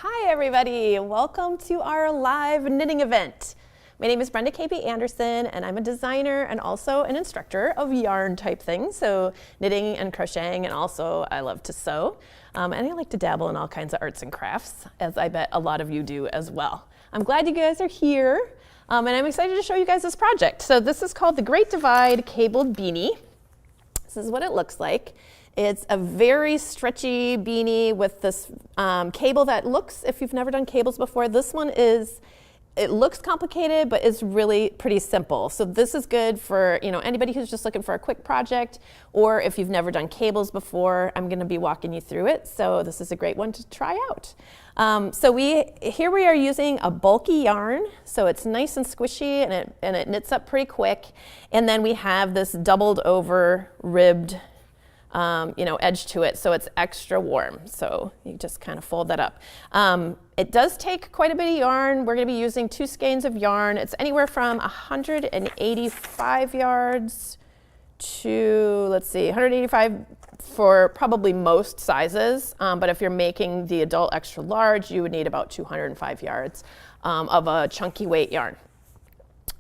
Hi everybody, welcome to our live knitting event. My name is Brenda K.P. Anderson and I'm a designer and also an instructor of yarn type things, so knitting and crocheting, and also I love to sew. And I like to dabble in all kinds of arts and crafts, as I bet a lot of you do as well. I'm glad you guys are here and I'm excited to show you guys this project. So this is called the Great Divide Cabled Beanie. This is what it looks like. It's a very stretchy beanie with this cable that looks, if you've never done cables before, this one is, it looks complicated, but it's really pretty simple. So this is good for anybody who's just looking for a quick project, or if you've never done cables before, I'm gonna be walking you through it. So this is a great one to try out. Here we are using a bulky yarn, so it's nice and squishy and it knits up pretty quick. And then we have this doubled over ribbed edge to it, so it's extra warm. So you just kind of fold that up. It does take quite a bit of yarn. We're going to be using 2 skeins of yarn. It's anywhere from 185 yards to, let's see, 185 for probably most sizes. But if you're making the adult extra large, you would need about 205 yards of a chunky weight yarn.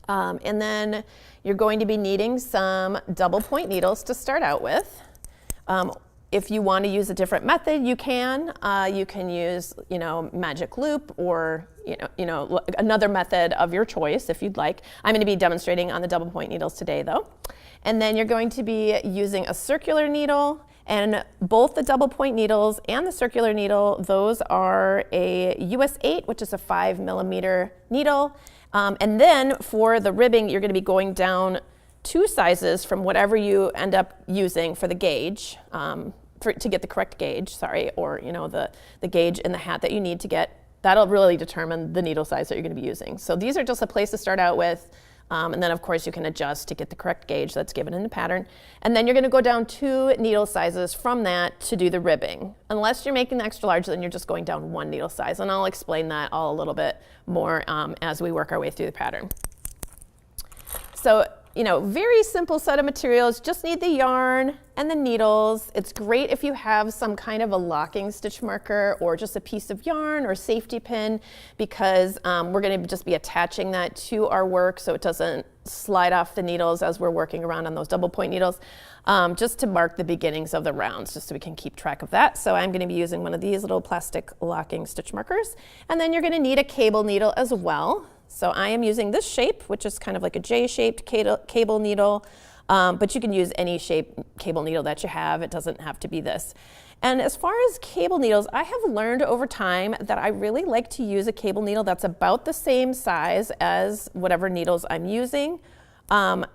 And then you're going to be needing some double point needles to start out with. If you want to use a different method, you can. You can use, magic loop or, another method of your choice if you'd like. I'm going to be demonstrating on the double point needles today, though. And then you're going to be using a circular needle, and both the double point needles and the circular needle, those are a US 8, which is a 5mm needle. And then for the ribbing, you're going to be going down 2 sizes from whatever you end up using for the gauge, to get the correct gauge, or the gauge in the hat that you need to get. That'll really determine the needle size that you're going to be using. So these are just a place to start out with, and then of course you can adjust to get the correct gauge that's given in the pattern. And then you're going to go down 2 needle sizes from that to do the ribbing. Unless you're making the extra large, then you're just going down 1 needle size, and I'll explain that all a little bit more as we work our way through the pattern. So, very simple set of materials. Just need the yarn and the needles. It's great if you have some kind of a locking stitch marker or just a piece of yarn or safety pin, because we're going to just be attaching that to our work so it doesn't slide off the needles as we're working around on those double point needles, just to mark the beginnings of the rounds, just so we can keep track of that. So I'm going to be using one of these little plastic locking stitch markers. And then you're going to need a cable needle as well. So I am using this shape, which is kind of like a J-shaped cable needle, but you can use any shape cable needle that you have. It doesn't have to be this. And as far as cable needles, I have learned over time that I really like to use a cable needle that's about the same size as whatever needles I'm using. And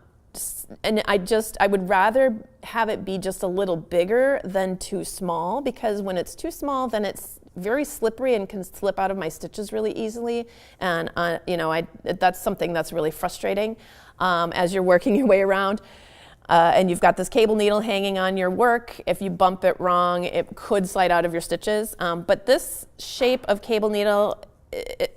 I would rather have it be just a little bigger than too small, because when it's too small, then it's very slippery and can slip out of my stitches really easily. And that's something that's really frustrating as you're working your way around. And you've got this cable needle hanging on your work. If you bump it wrong, it could slide out of your stitches. But this shape of cable needle,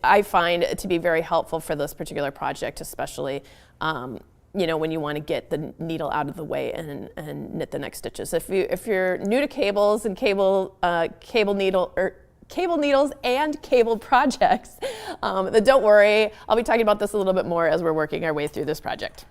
I find to be very helpful for this particular project, especially when you want to get the needle out of the way and knit the next stitches. If you're new to cables and cable needles and cable projects, then don't worry. I'll be talking about this a little bit more as we're working our way through this project.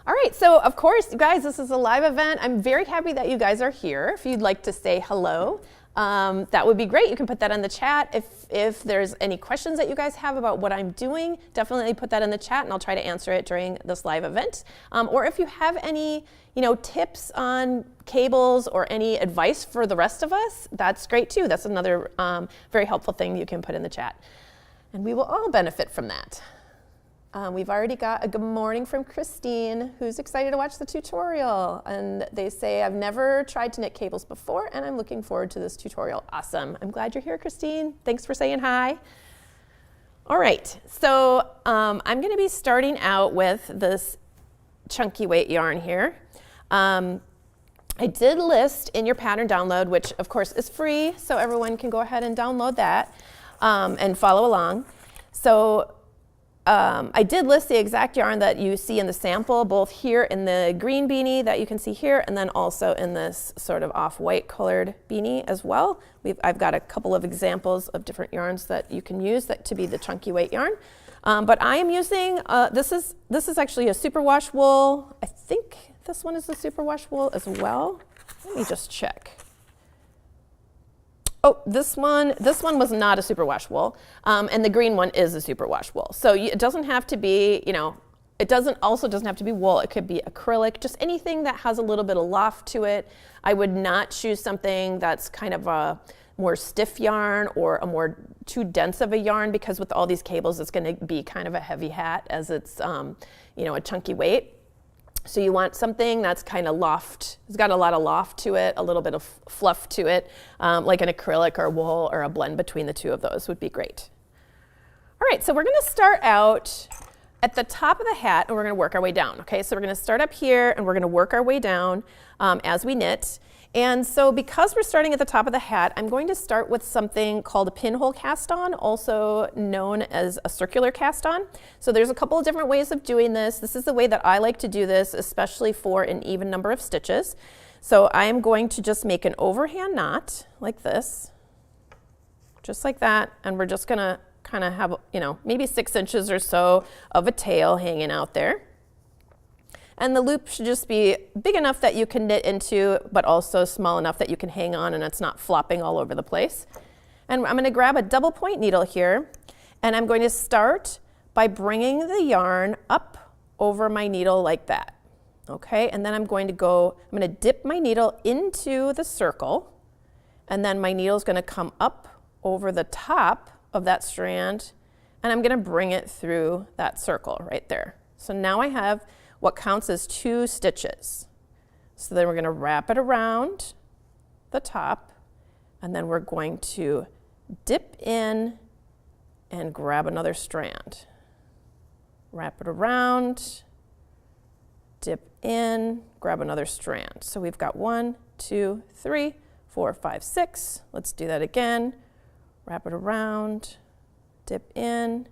All right, so of course, you guys, this is a live event. I'm very happy that you guys are here. If you'd like to say hello, that would be great. You can put that in the chat. If there's any questions that you guys have about what I'm doing, definitely put that in the chat and I'll try to answer it during this live event. Or if you have any tips on cables or any advice for the rest of us, that's great too. That's another very helpful thing you can put in the chat. And we will all benefit from that. We've already got a good morning from Christine, who's excited to watch the tutorial. And they say, I've never tried to knit cables before, and I'm looking forward to this tutorial. Awesome. I'm glad you're here, Christine. Thanks for saying hi. All right, so I'm going to be starting out with this chunky weight yarn here. I did list in your pattern download, which of course is free, so everyone can go ahead and download that and follow along. So I did list the exact yarn that you see in the sample, both here in the green beanie that you can see here, and then also in this sort of off-white colored beanie as well. I've got a couple of examples of different yarns that you can use that to be the chunky weight yarn. But I am using, this is actually a superwash wool. I think this one is the superwash wool as well. Let me just check. Oh, this one was not a superwash wool, and the green one is a superwash wool. So it doesn't have to be, it doesn't have to be wool. It could be acrylic, just anything that has a little bit of loft to it. I would not choose something that's kind of a more stiff yarn or a more too dense of a yarn, because with all these cables, it's going to be kind of a heavy hat as it's, a chunky weight. So you want something that's kind of loft. It's got a lot of loft to it, a little bit of fluff to it, like an acrylic or wool, or a blend between the two of those would be great. All right, so we're going to start out at the top of the hat, and we're going to work our way down. Okay, so we're going to start up here, and we're going to work our way down as we knit. And so because we're starting at the top of the hat, I'm going to start with something called a pinhole cast on, also known as a circular cast on. So there's a couple of different ways of doing this. This is the way that I like to do this, especially for an even number of stitches. So I am going to just make an overhand knot like this, just like that. And we're just gonna kind of have, maybe 6 inches or so of a tail hanging out there. And the loop should just be big enough that you can knit into, but also small enough that you can hang on and it's not flopping all over the place. And I'm going to grab a double point needle here, and I'm going to start by bringing the yarn up over my needle like that. Okay, and then I'm going to dip my needle into the circle, and then my needle is going to come up over the top of that strand, and I'm going to bring it through that circle right there. So now I have what counts as 2 stitches. So then we're going to wrap it around the top, and then we're going to dip in and grab another strand. Wrap it around, dip in, grab another strand. So we've got 1, 2, 3, 4, 5, 6. Let's do that again. Wrap it around, dip in,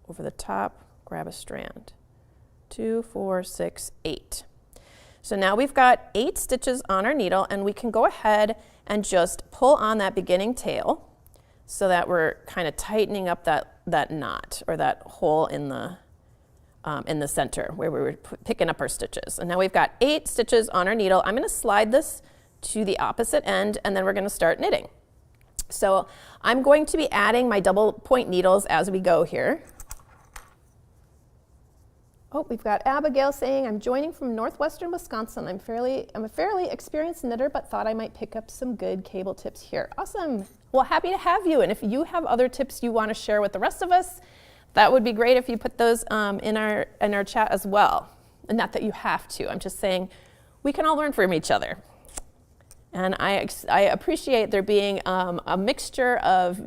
over the top, grab a strand. 2, 4, 6, 8. So now we've got 8 stitches on our needle, and we can go ahead and just pull on that beginning tail so that we're kind of tightening up that knot, or that hole in the center where we were picking up our stitches. And now we've got 8 stitches on our needle. I'm going to slide this to the opposite end, and then we're going to start knitting. So I'm going to be adding my double point needles as we go here. Oh, we've got Abigail saying, I'm joining from northwestern Wisconsin. I'm a fairly experienced knitter, but thought I might pick up some good cable tips here. Awesome. Well, happy to have you. And if you have other tips you want to share with the rest of us, that would be great if you put those in our chat as well. And not that you have to. I'm just saying we can all learn from each other. And I appreciate there being a mixture of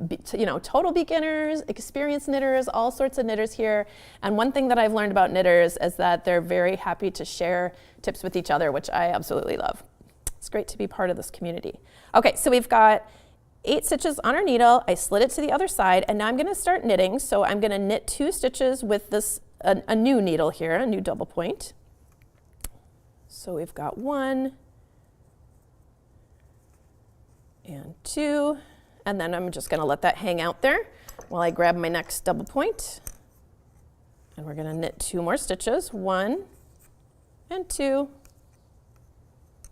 total beginners, experienced knitters, all sorts of knitters here. And one thing that I've learned about knitters is that they're very happy to share tips with each other, which I absolutely love. It's great to be part of this community. Okay, so we've got 8 stitches on our needle. I slid it to the other side, and now I'm going to start knitting. So I'm going to knit 2 stitches with this a new needle here, a new double point. So we've got 1 and 2, and then I'm just going to let that hang out there while I grab my next double point. And we're going to knit 2 more stitches, 1 and 2.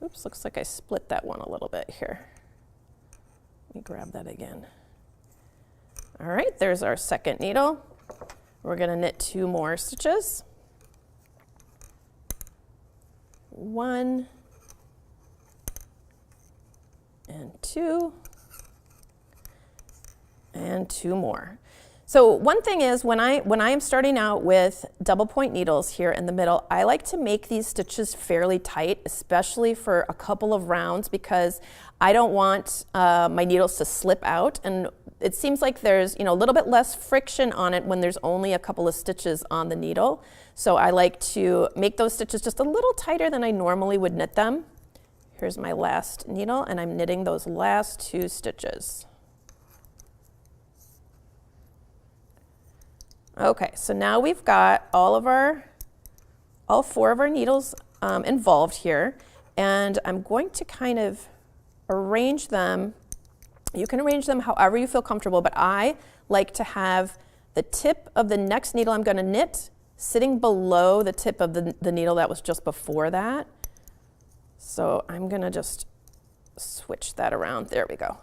Oops, looks like I split that one a little bit here. Let me grab that again. All right, there's our second needle. We're going to knit 2 more stitches. 1 and 2 and 2 more. So one thing is, when I am starting out with double point needles here in the middle, I like to make these stitches fairly tight, especially for a couple of rounds, because I don't want my needles to slip out. And it seems like there's a little bit less friction on it when there's only a couple of stitches on the needle. So I like to make those stitches just a little tighter than I normally would knit them. Here's my last needle, and I'm knitting those last 2 stitches. Okay, so now we've got all 4 of our needles involved here, and I'm going to kind of arrange them. You can arrange them however you feel comfortable, but I like to have the tip of the next needle I'm going to knit sitting below the tip of the needle that was just before that. So I'm going to just switch that around. There we go.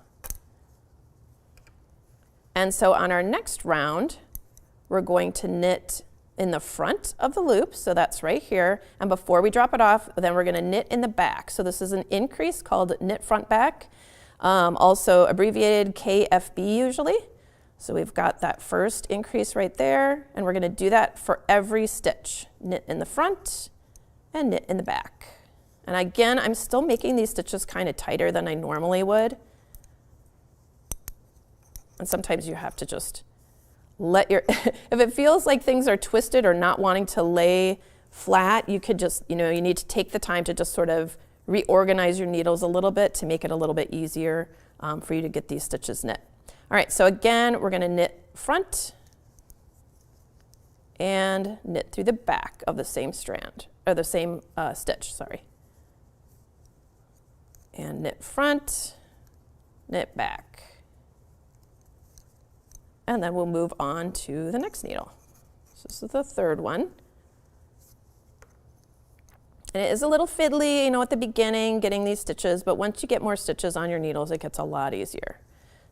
And so on our next round, we're going to knit in the front of the loop, so that's right here. And before we drop it off, then we're going to knit in the back. So this is an increase called knit front back, also abbreviated KFB usually. So we've got that first increase right there, and we're going to do that for every stitch. Knit in the front and knit in the back. And again, I'm still making these stitches kind of tighter than I normally would. And sometimes you have to just let your, if it feels like things are twisted or not wanting to lay flat, you could just, you need to take the time to just sort of reorganize your needles a little bit to make it a little bit easier for you to get these stitches knit. All right, so again, we're going to knit front and knit through the back of the same strand, or the same stitch, sorry. And knit front, knit back. And then we'll move on to the next needle. So this is the third one. And it is a little fiddly, at the beginning, getting these stitches, but once you get more stitches on your needles, it gets a lot easier.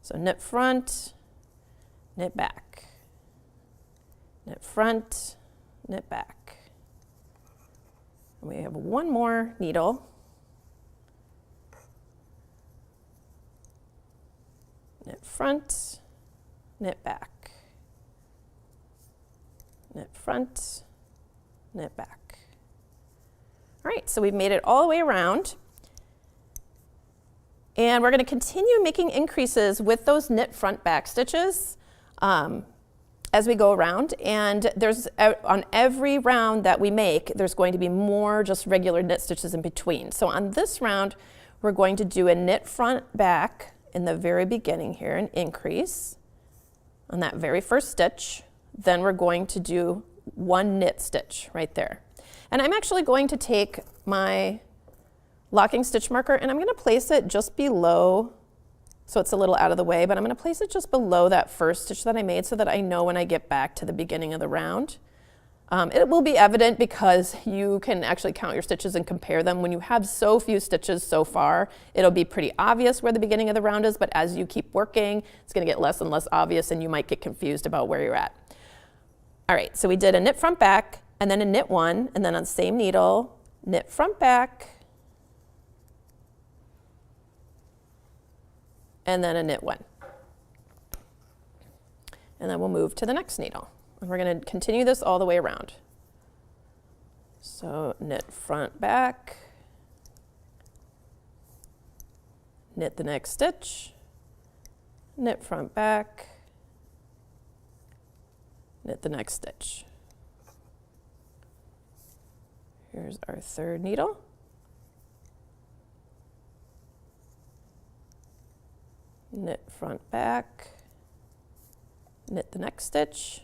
So knit front, knit back. Knit front, knit back. And we have one more needle. Knit front, knit back. Knit front, knit back. All right, so we've made it all the way around. And we're going to continue making increases with those knit front back stitches as we go around. And there's on every round that we make, there's going to be more just regular knit stitches in between. So on this round, we're going to do a knit front back in the very beginning here, an increase on that very first stitch. Then we're going to do one knit stitch right there. And I'm actually going to take my locking stitch marker and I'm going to place it just below, so it's a little out of the way, but I'm going to place it just below that first stitch that I made so that I know when I get back to the beginning of the round. It will be evident because you can actually count your stitches and compare them. When you have so few stitches so far, it'll be pretty obvious where the beginning of the round is, but as you keep working, it's going to get less and less obvious and you might get confused about where you're at. All right, so we did a knit front back and then a knit one, and then on the same needle, knit front back, and then a knit one. And then we'll move to the next needle. And we're going to continue this all the way around. So knit front back, knit the next stitch, knit front back, knit the next stitch. Here's our third needle. Knit front back, knit the next stitch,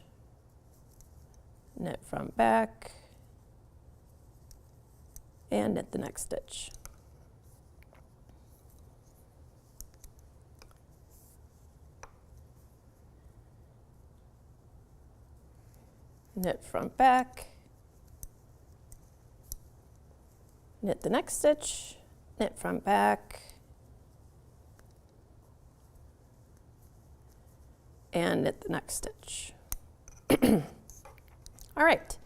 knit front back, and knit the next stitch. Knit front back, knit the next stitch, knit front back, and knit the next stitch. All right,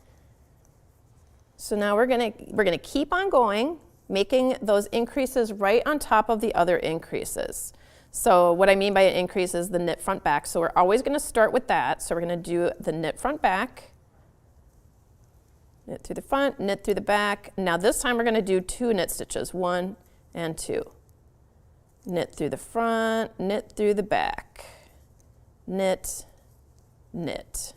so now we're gonna keep on going, making those increases right on top of the other increases. So what I mean by an increase is the knit front back. So we're always gonna start with that. So we're gonna do the knit front back, knit through the front, knit through the back. Now this time we're gonna do 2 knit stitches, 1 and 2. Knit through the front, knit through the back, knit, knit.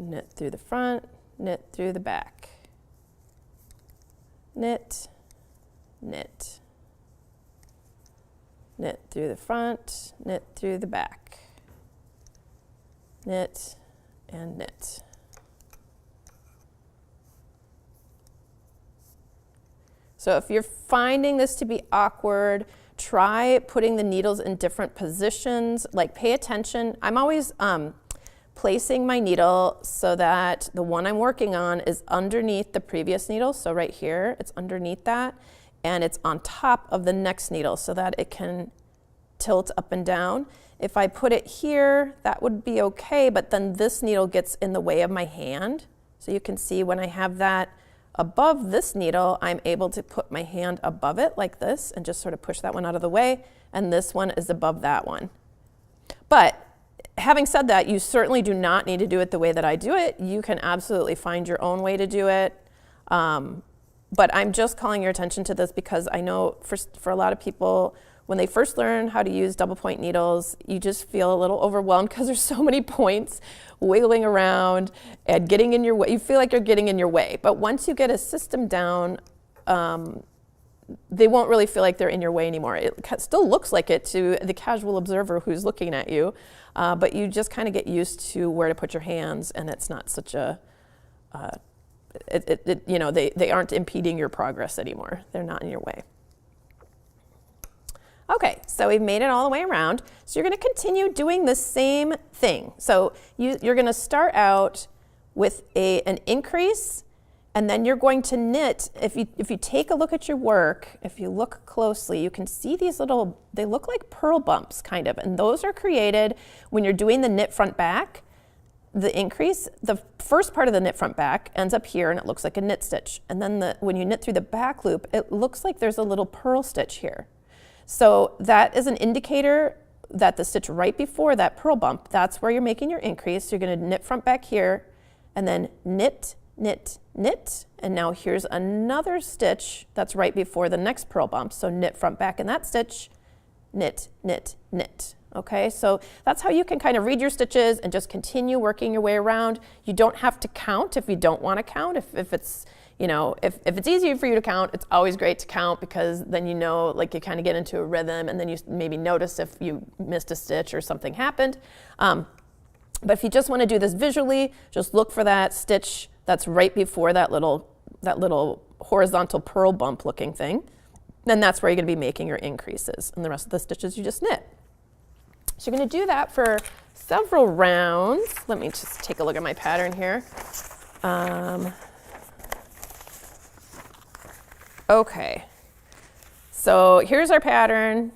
Knit through the front, knit through the back, knit, knit, knit through the front, knit through the back, knit and knit. So if you're finding this to be awkward, try putting the needles in different positions, like pay attention. I'm always placing my needle so that the one I'm working on is underneath the previous needle. So right here, it's underneath that, and it's on top of the next needle so that it can tilt up and down. If I put it here, that would be okay, but then this needle gets in the way of my hand. So you can see when I have that above this needle, I'm able to put my hand above it like this and just sort of push that one out of the way, and this one is above that one. But having said that, you certainly do not need to do it the way that I do it. You can absolutely find your own way to do it. But I'm just calling your attention to this because I know for a lot of people, when they first learn how to use double point needles, you just feel a little overwhelmed because there's so many points wiggling around and getting in your way. You feel like you're getting in your way. But once you get a system down, they won't really feel like they're in your way anymore. It still looks like it to the casual observer who's looking at you, but you just kind of get used to where to put your hands, and it's not such a, you know, they aren't impeding your progress anymore. They're not in your way. Okay, so we've made it all the way around. So you're going to continue doing the same thing. So you're going to start out with an increase, and then you're going to knit. If you take a look at your work, if you look closely, you can see these little, they look like purl bumps kind of, and those are created when you're doing the knit front back. The increase, the first part of the knit front back ends up here and it looks like a knit stitch. And then when you knit through the back loop, it looks like there's a little purl stitch here. So that is an indicator that the stitch right before that purl bump, that's where you're making your increase. You're going to knit front back here and then knit, knit, knit. And now here's another stitch that's right before the next purl bump. So knit front back in that stitch, knit, knit, knit. Okay, so that's how you can kind of read your stitches and just continue working your way around. You don't have to count if you don't want to count. If it's, you know, if it's easier for you to count, it's always great to count because then you know, like you kind of get into a rhythm and then you maybe notice if you missed a stitch or something happened. But if you just want to do this visually, just look for that stitch that's right before that little horizontal purl bump looking thing. Then that's where you're going to be making your increases, and the rest of the stitches you just knit. So you're going to do that for several rounds. Let me just take a look at my pattern here. Okay, so here's our pattern.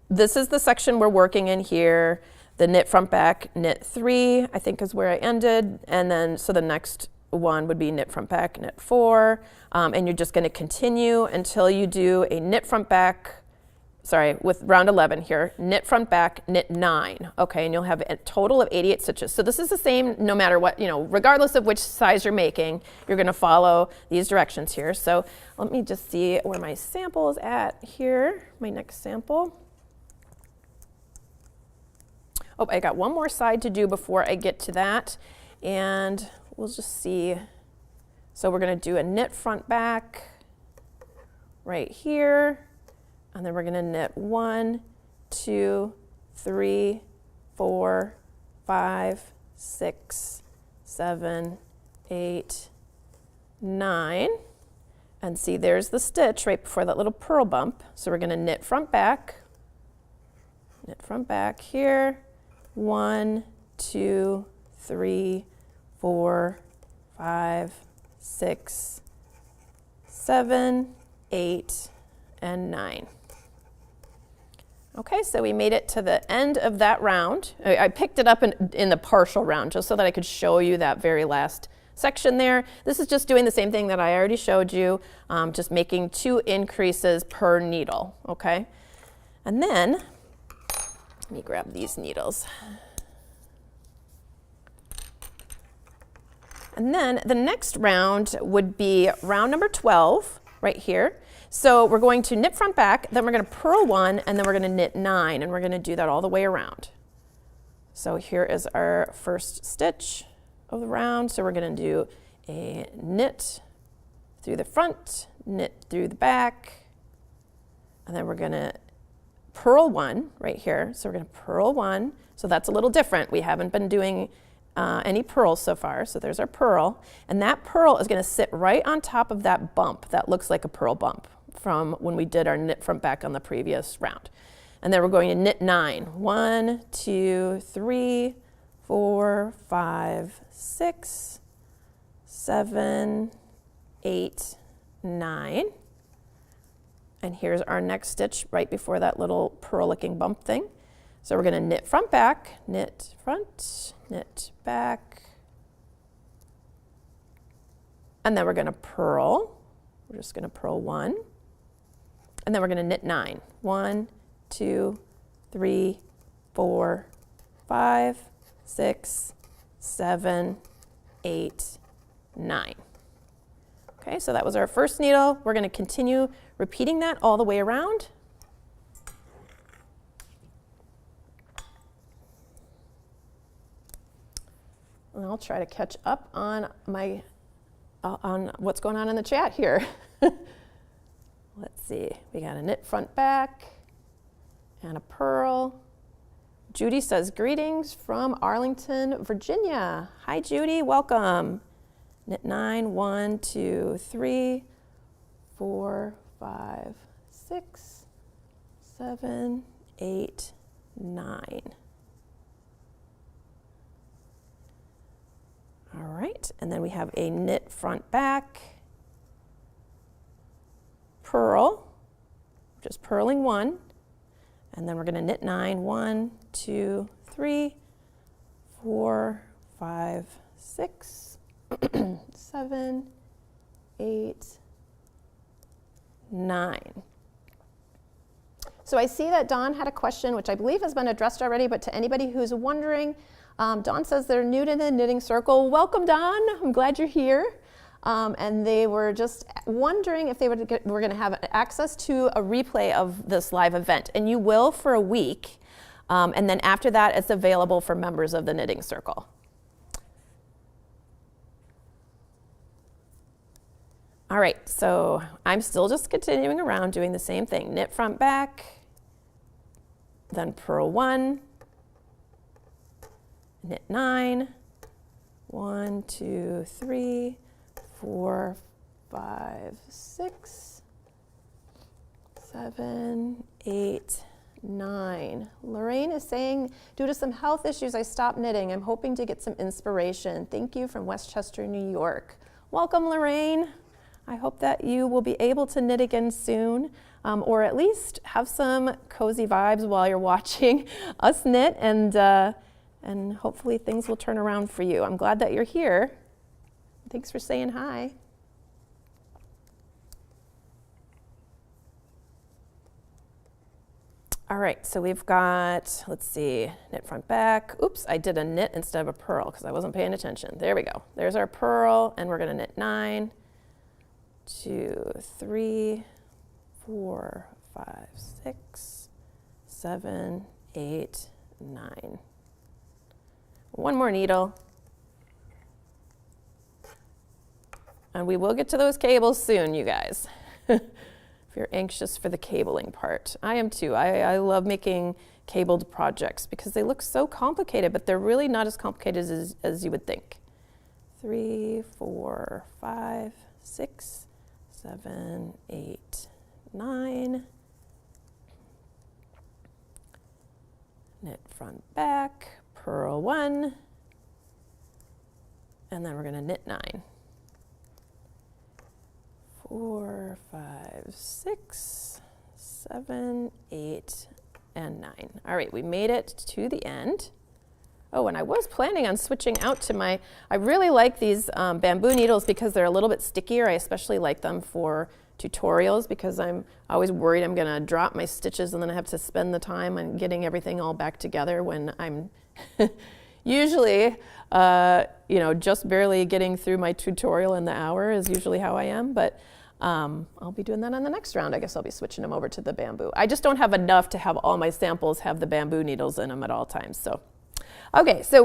This is the section we're working in here. The knit front back, knit 3, I think is where I ended. And then, so the next one would be knit front back, knit 4. And you're just going to continue until you do a knit front back, with round 11 here, knit front back, knit 9, okay, and you'll have a total of 88 stitches. So this is the same no matter what, you know, regardless of which size you're making, you're going to follow these directions here. So let me just see where my sample is at here, my next sample. Oh, I got one more side to do before I get to that, and we'll just see. So we're going to do a knit front back right here. And then we're going to knit 1, 2, 3, 4, 5, 6, 7, 8, 9. And see, there's the stitch right before that little purl bump. So we're going to knit front back here. 1, 2, 3, 4, 5, 6, 7, 8, and 9. Okay, so we made it to the end of that round. I picked it up in the partial round just so that I could show you that very last section there. This is just doing the same thing that I already showed you, just making 2 increases per needle, okay? And then, let me grab these needles. And then the next round would be round number 12, right here. So we're going to knit front back, then we're going to purl 1, and then we're going to knit 9, and we're going to do that all the way around. So here is our first stitch of the round. So we're going to do a knit through the front, knit through the back, and then we're going to purl one right here. So we're going to purl one. So that's a little different. We haven't been doing any purls so far. So there's our purl. And that purl is going to sit right on top of that bump that looks like a purl bump from when we did our knit front back on the previous round. And then we're going to knit 9. 1, 2, 3, 4, 5, 6, 7, 8, 9. And here's our next stitch right before that little purl-looking bump thing. So we're going to knit front back, knit front, knit back, and then we're going to purl. We're just going to purl 1, and then we're going to knit 9. 1, 2, 3, 4, 5, 6, 7, 8, 9. Okay, so that was our first needle. We're going to continue repeating that all the way around. And I'll try to catch up on my on what's going on in the chat here. Let's see. We got a knit front back and a purl. Judy says, greetings from Arlington, Virginia. Hi, Judy. Welcome. Knit 9. 1, 2, 3, 4, 5, 6, 7, 8, 9. All right, and then we have a knit front back, purl, just purling 1, and then we're going to knit 9. 1, 2, 3, 4, 5, 6, 7, 8, 9. So I see that Dawn had a question, which I believe has been addressed already, but to anybody who's wondering, Dawn says they're new to the knitting circle. Welcome, Dawn. I'm glad you're here. And they were just wondering if they were going to have access to a replay of this live event. And you will for a week. And then after that, it's available for members of the knitting circle. All right, so I'm still just continuing around doing the same thing. Knit front back, then purl 1, knit 9, 1, 2, 3, 4, 5, 6, 7, 8, 9. Lorraine is saying, due to some health issues, I stopped knitting. I'm hoping to get some inspiration. Thank you from Westchester, New York. Welcome, Lorraine. I hope that you will be able to knit again soon, or at least have some cozy vibes while you're watching us knit, and hopefully things will turn around for you. I'm glad that you're here. Thanks for saying hi. All right, so we've got, let's see, knit front back. Oops, I did a knit instead of a purl because I wasn't paying attention. There we go. There's our purl, and we're going to knit 9, 2, 3, 4, 5, 6, 7, 8, 9. One more needle. And we will get to those cables soon, you guys. If you're anxious for the cabling part. I am too. I love making cabled projects because they look so complicated, but they're really not as complicated as you would think. 3, 4, 5, 6, 7, 8, 9. Knit front back, purl 1, and then we're going to knit 9. 4, 5, 6, 7, 8, and 9. All right, we made it to the end. Oh, and I was planning on switching out to my, I really like these bamboo needles because they're a little bit stickier. I especially like them for tutorials because I'm always worried I'm gonna drop my stitches and then I have to spend the time on getting everything all back together when I'm usually, just barely getting through my tutorial in the hour is usually how I am, but I'll be doing that on the next round. I guess I'll be switching them over to the bamboo. I just don't have enough to have all my samples have the bamboo needles in them at all times, so. Okay, so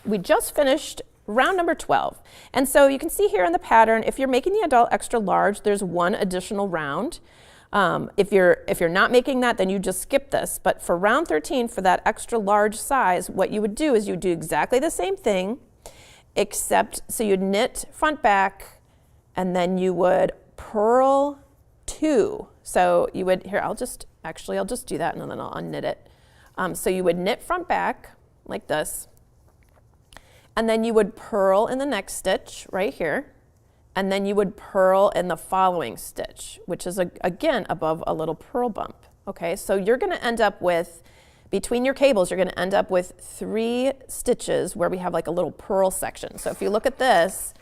we just finished round number 12. And so you can see here in the pattern, if you're making the adult extra large, there's one additional round. If you're not making that, then you just skip this. But for round 13, for that extra large size, what you would do is you do exactly the same thing, except so you'd knit front back, and then you would purl 2. So you would, here, I'll just do that and then I'll unknit it. So you would knit front back like this, and then you would purl in the next stitch right here, and then you would purl in the following stitch, which is again above a little purl bump. Okay, so you're going to end up with, between your cables, you're going to end up with 3 stitches where we have like a little purl section. So if you look at this,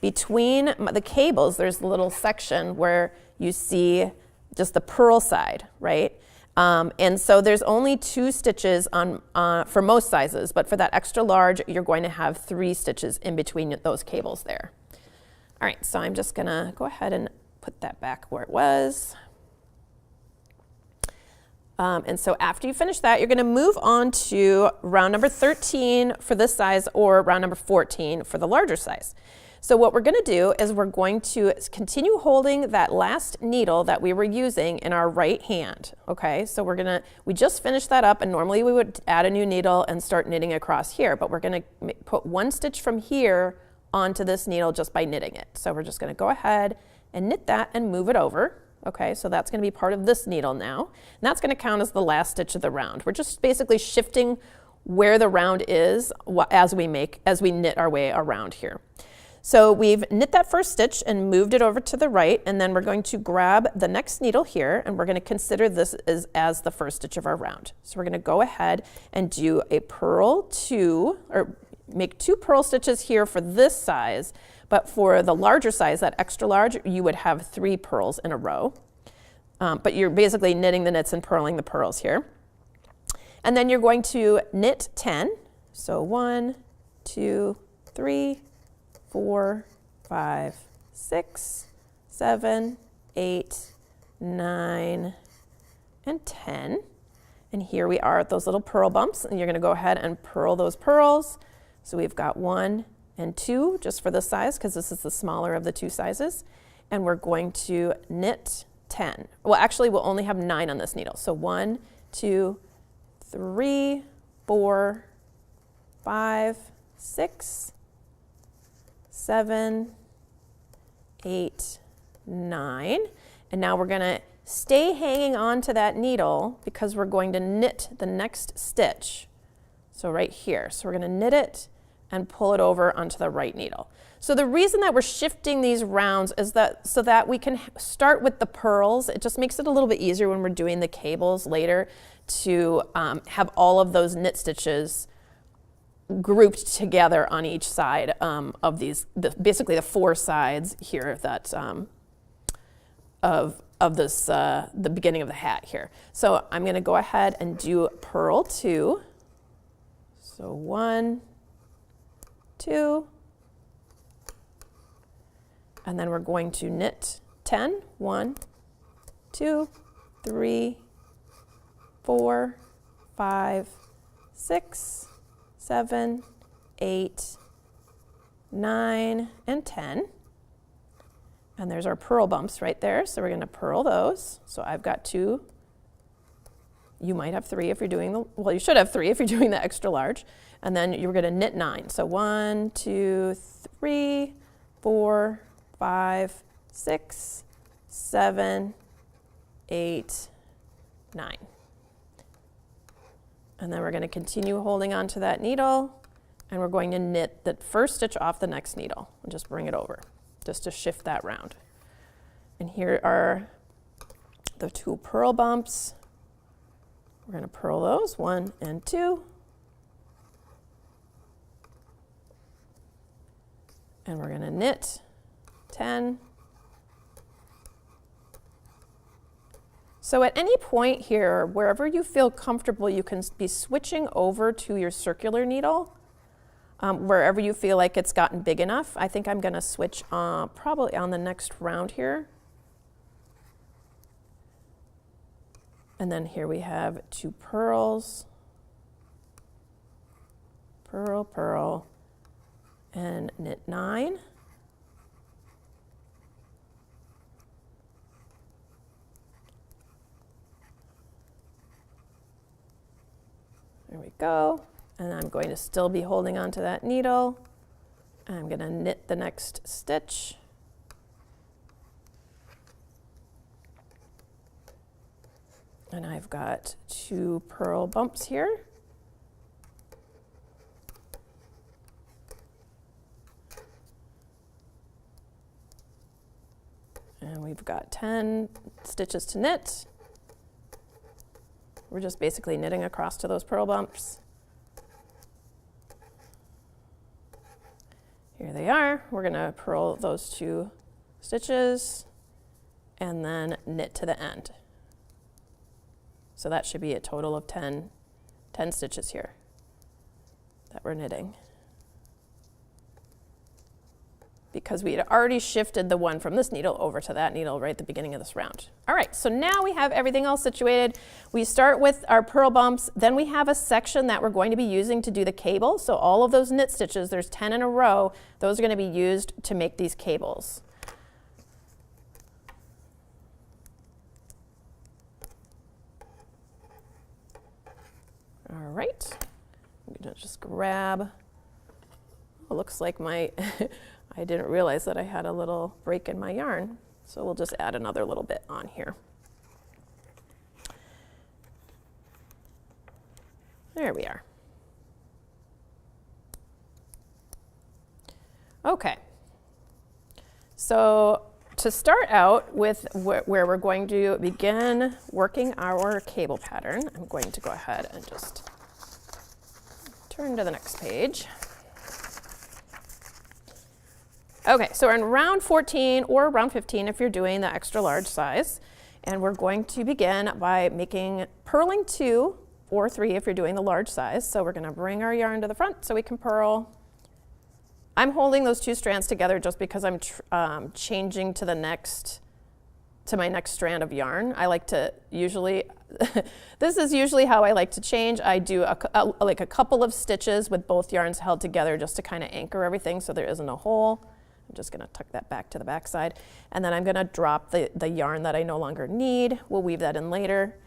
between the cables, there's a little section where you see just the purl side, right? And so there's only 2 stitches on for most sizes, but for that extra large, you're going to have 3 stitches in between those cables there. All right, so I'm just gonna go ahead and put that back where it was. And so after you finish that, you're gonna move on to round number 13 for this size, or round number 14 for the larger size. So what we're gonna do is we're going to continue holding that last needle that we were using in our right hand, okay? So we just finished that up, and normally we would add a new needle and start knitting across here, but we're gonna put 1 stitch from here onto this needle just by knitting it. So we're just gonna go ahead and knit that and move it over. Okay, so that's gonna be part of this needle now. And that's gonna count as the last stitch of the round. We're just basically shifting where the round is as we knit our way around here. So we've knit that first stitch and moved it over to the right, and then we're going to grab the next needle here, and we're gonna consider this as the first stitch of our round. So we're gonna go ahead and do a purl 2, or make 2 purl stitches here for this size, but for the larger size, that extra large, you would have 3 purls in a row. But you're basically knitting the knits and purling the purls here. And then you're going to knit 10. So 1, 2, 3, 4, 5, 6, 7, 8, 9, and 10. And here we are at those little purl bumps, and you're gonna go ahead and purl those purls. So we've got 1 and 2 just for this size, because this is the smaller of the 2 sizes. And we're going to knit 10. Well, actually, we'll only have 9 on this needle. So 1, 2, 3, 4, 5, 6, 7, 8, 9. And now we're going to stay hanging on to that needle because we're going to knit the next stitch. So right here. So we're going to knit it and pull it over onto the right needle. So the reason that we're shifting these rounds is that so that we can start with the purls. It just makes it a little bit easier when we're doing the cables later to have all of those knit stitches grouped together on each side of these, basically the 4 sides here that of this the beginning of the hat here. So I'm going to go ahead and do purl 2. So 1, 2, and then we're going to knit 10. 1, 2, 3, 4, 5, 6, 7, 8, 9, and 10. And there's our purl bumps right there. So we're going to purl those. So I've got 2. You might have 3 if you're doing well, you should have 3 if you're doing the extra large. And then you're going to knit 9. So 1, 2, 3, 4, 5, 6, 7, 8, 9. And then we're going to continue holding on to that needle, and we're going to knit the first stitch off the next needle and just bring it over, just to shift that round. And here are the 2 purl bumps. We're going to purl those, 1 and 2. And we're going to knit 10. So at any point here, wherever you feel comfortable, you can be switching over to your circular needle. Wherever you feel like it's gotten big enough. I think I'm going to switch probably on the next round here. And then here we have 2 purls. Purl, purl, and knit 9. There we go. And I'm going to still be holding onto that needle. I'm going to knit the next stitch. And I've got 2 purl bumps here. And we've got 10 stitches to knit. We're just basically knitting across to those purl bumps. Here they are. We're going to purl those 2 stitches and then knit to the end. So that should be a total of 10 stitches here that we're knitting. Because we had already shifted the one from this needle over to that needle right at the beginning of this round. All right, so now we have everything else situated. We start with our purl bumps, then we have a section that we're going to be using to do the cable. So all of those knit stitches, there's 10 in a row, those are going to be used to make these cables. All right, I'm going to just grab, it looks like my I didn't realize that I had a little break in my yarn, so we'll just add another little bit on here. There we are. Okay, so to start out with where we're going to begin working our cable pattern, I'm going to go ahead and just turn to the next page. Okay, so we're in round 14 or round 15 if you're doing the extra large size. And we're going to begin by purling 2 or 3 if you're doing the large size. So we're gonna bring our yarn to the front so we can purl. I'm holding those 2 strands together just because I'm changing to my next strand of yarn. I like to usually, this is usually how I like to change. I do like a couple of stitches with both yarns held together just to kind of anchor everything so there isn't a hole. I'm just going to tuck that back to the back side. And then I'm going to drop the yarn that I no longer need. We'll weave that in later.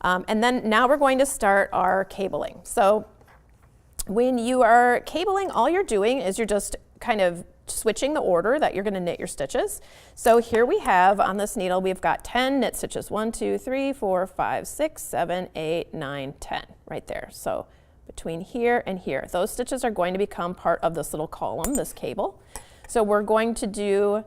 And then now we're going to start our cabling. So when you are cabling, all you're doing is you're just kind of switching the order that you're going to knit your stitches. So here we have on this needle, we've got 10 knit stitches. 1, 2, 3, 4, 5, 6, 7, 8, 9, 10 right there. So between here and here, those stitches are going to become part of this little column, this cable. So we're going to do,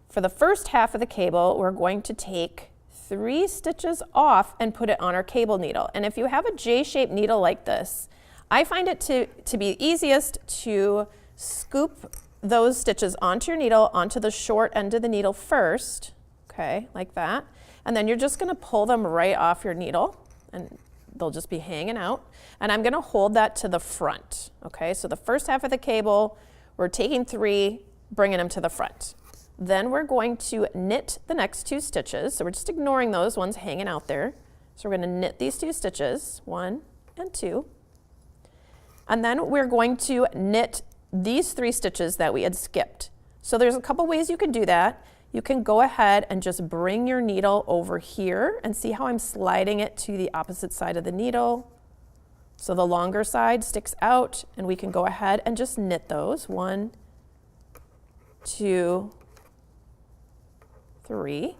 for the first half of the cable, we're going to take 3 stitches off and put it on our cable needle. And if you have a J-shaped needle like this, I find it to be easiest to scoop those stitches onto your needle, onto the short end of the needle first, okay, like that. And then you're just gonna pull them right off your needle and they'll just be hanging out. And I'm gonna hold that to the front, okay? So the first half of the cable, we're taking 3, bringing them to the front. Then we're going to knit the next 2 stitches. So we're just ignoring those ones hanging out there. So we're gonna knit these 2 stitches, 1 and 2. And then we're going to knit these 3 stitches that we had skipped. So there's a couple ways you can do that. You can go ahead and just bring your needle over here and see how I'm sliding it to the opposite side of the needle. So the longer side sticks out and we can go ahead and just knit those. 1, 2, 3,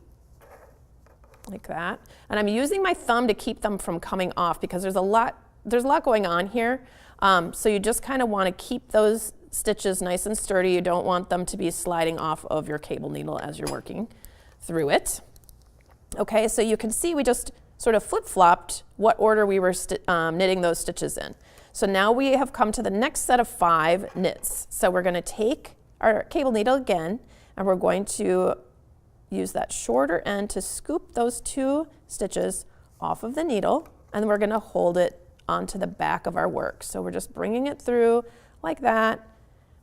like that. And I'm using my thumb to keep them from coming off because there's a lot going on here. So you just kind of want to keep those stitches nice and sturdy. You don't want them to be sliding off of your cable needle as you're working through it. Okay, so you can see we just sort of flip-flopped what order we were knitting those stitches in. So now we have come to the next set of 5 knits. So we're going to take our cable needle again and we're going to use that shorter end to scoop those 2 stitches off of the needle and then we're going to hold it onto the back of our work. So we're just bringing it through like that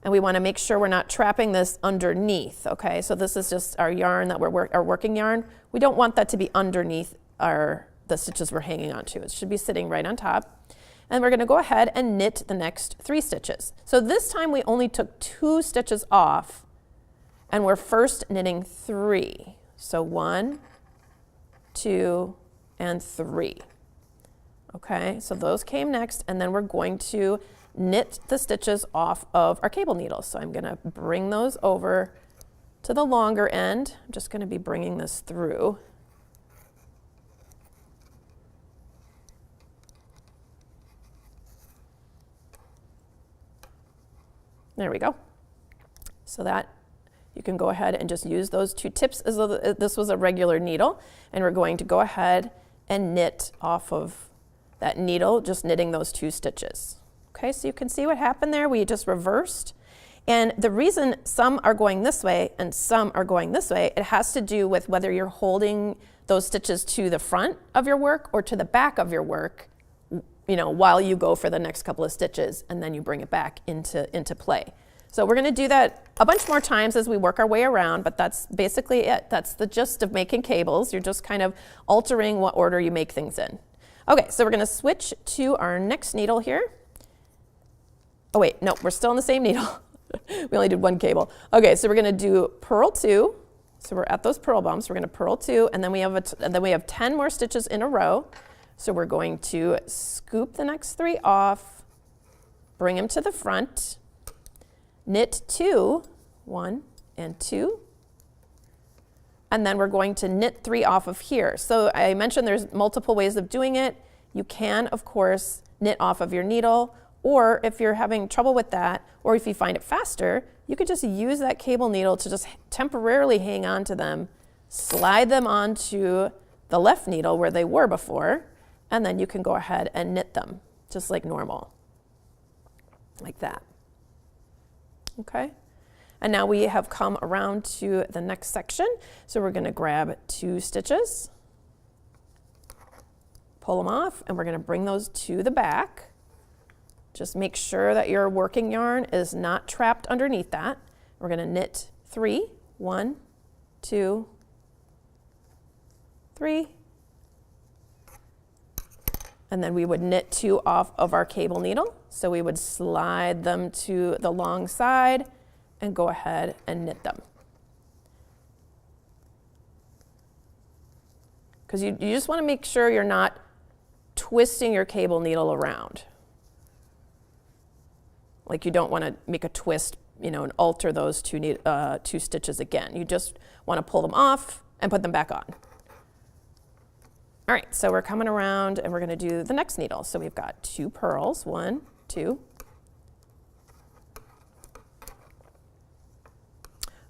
and we want to make sure we're not trapping this underneath, okay? So this is just our yarn that our working yarn. We don't want that to be underneath the stitches we're hanging onto. It should be sitting right on top. And we're going to go ahead and knit the next 3 stitches. So this time we only took 2 stitches off and we're first knitting 3. So 1, 2, and 3. Okay, so those came next, and then we're going to knit the stitches off of our cable needles. So I'm going to bring those over to the longer end. I'm just going to be bringing this through. There we go. So that you can go ahead and just use those two tips as though this was a regular needle, and we're going to go ahead and knit off of that needle, just knitting those two stitches. Okay, so you can see what happened there. We just reversed. And the reason some are going this way and some are going this way, it has to do with whether you're holding those stitches to the front of your work or to the back of your work, you know, while you go for the next couple of stitches, and then you bring it back into play. So we're going to do that a bunch more times as we work our way around, but that's basically it. That's the gist of making cables. You're just kind of altering what order you make things in. Okay, so we're going to switch to our next needle here. Oh wait, no, we're still on the same needle. We only did one cable. Okay, so we're going to do purl 2. So we're at those purl bumps. We're going to purl 2, and then we have 10 more stitches in a row. So we're going to scoop the next 3 off, bring them to the front, knit 2, 1 and 2, and then we're going to knit 3 off of here. So I mentioned there's multiple ways of doing it. You can, of course, knit off of your needle, or if you're having trouble with that, or if you find it faster, you could just use that cable needle to just temporarily hang on to them, slide them onto the left needle where they were before, and then you can go ahead and knit them just like normal, like that. Okay. And now we have come around to the next section. So we're going to grab 2 stitches, pull them off, and we're going to bring those to the back. Just make sure that your working yarn is not trapped underneath that. We're going to knit 3, 1, 2, 3, and then we would knit 2 off of our cable needle. So we would slide them to the long side and go ahead and knit them. Because you just want to make sure you're not twisting your cable needle around. Like you don't want to make a twist, you know, and alter those 2 stitches again. You just want to pull them off and put them back on. All right, so we're coming around and we're going to do the next needle. So we've got 2 purls, 1, 2.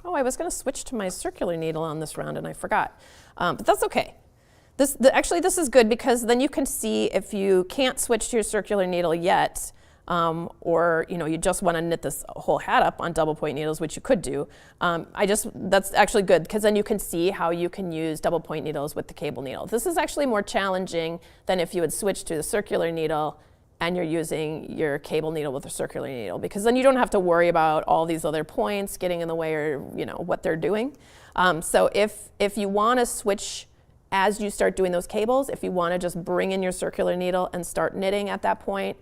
Oh, I was going to switch to my circular needle on this round and I forgot, but that's okay. Actually, this is good because then you can see if you can't switch to your circular needle yet, or you know you just want to knit this whole hat up on double point needles, which you could do. That's actually good because then you can see how you can use double point needles with the cable needle. This is actually more challenging than if you had switched to the circular needle and you're using your cable needle with a circular needle, because then you don't have to worry about all these other points getting in the way or you know what they're doing. So if you want to switch as you start doing those cables, if you want to just bring in your circular needle and start knitting at that point,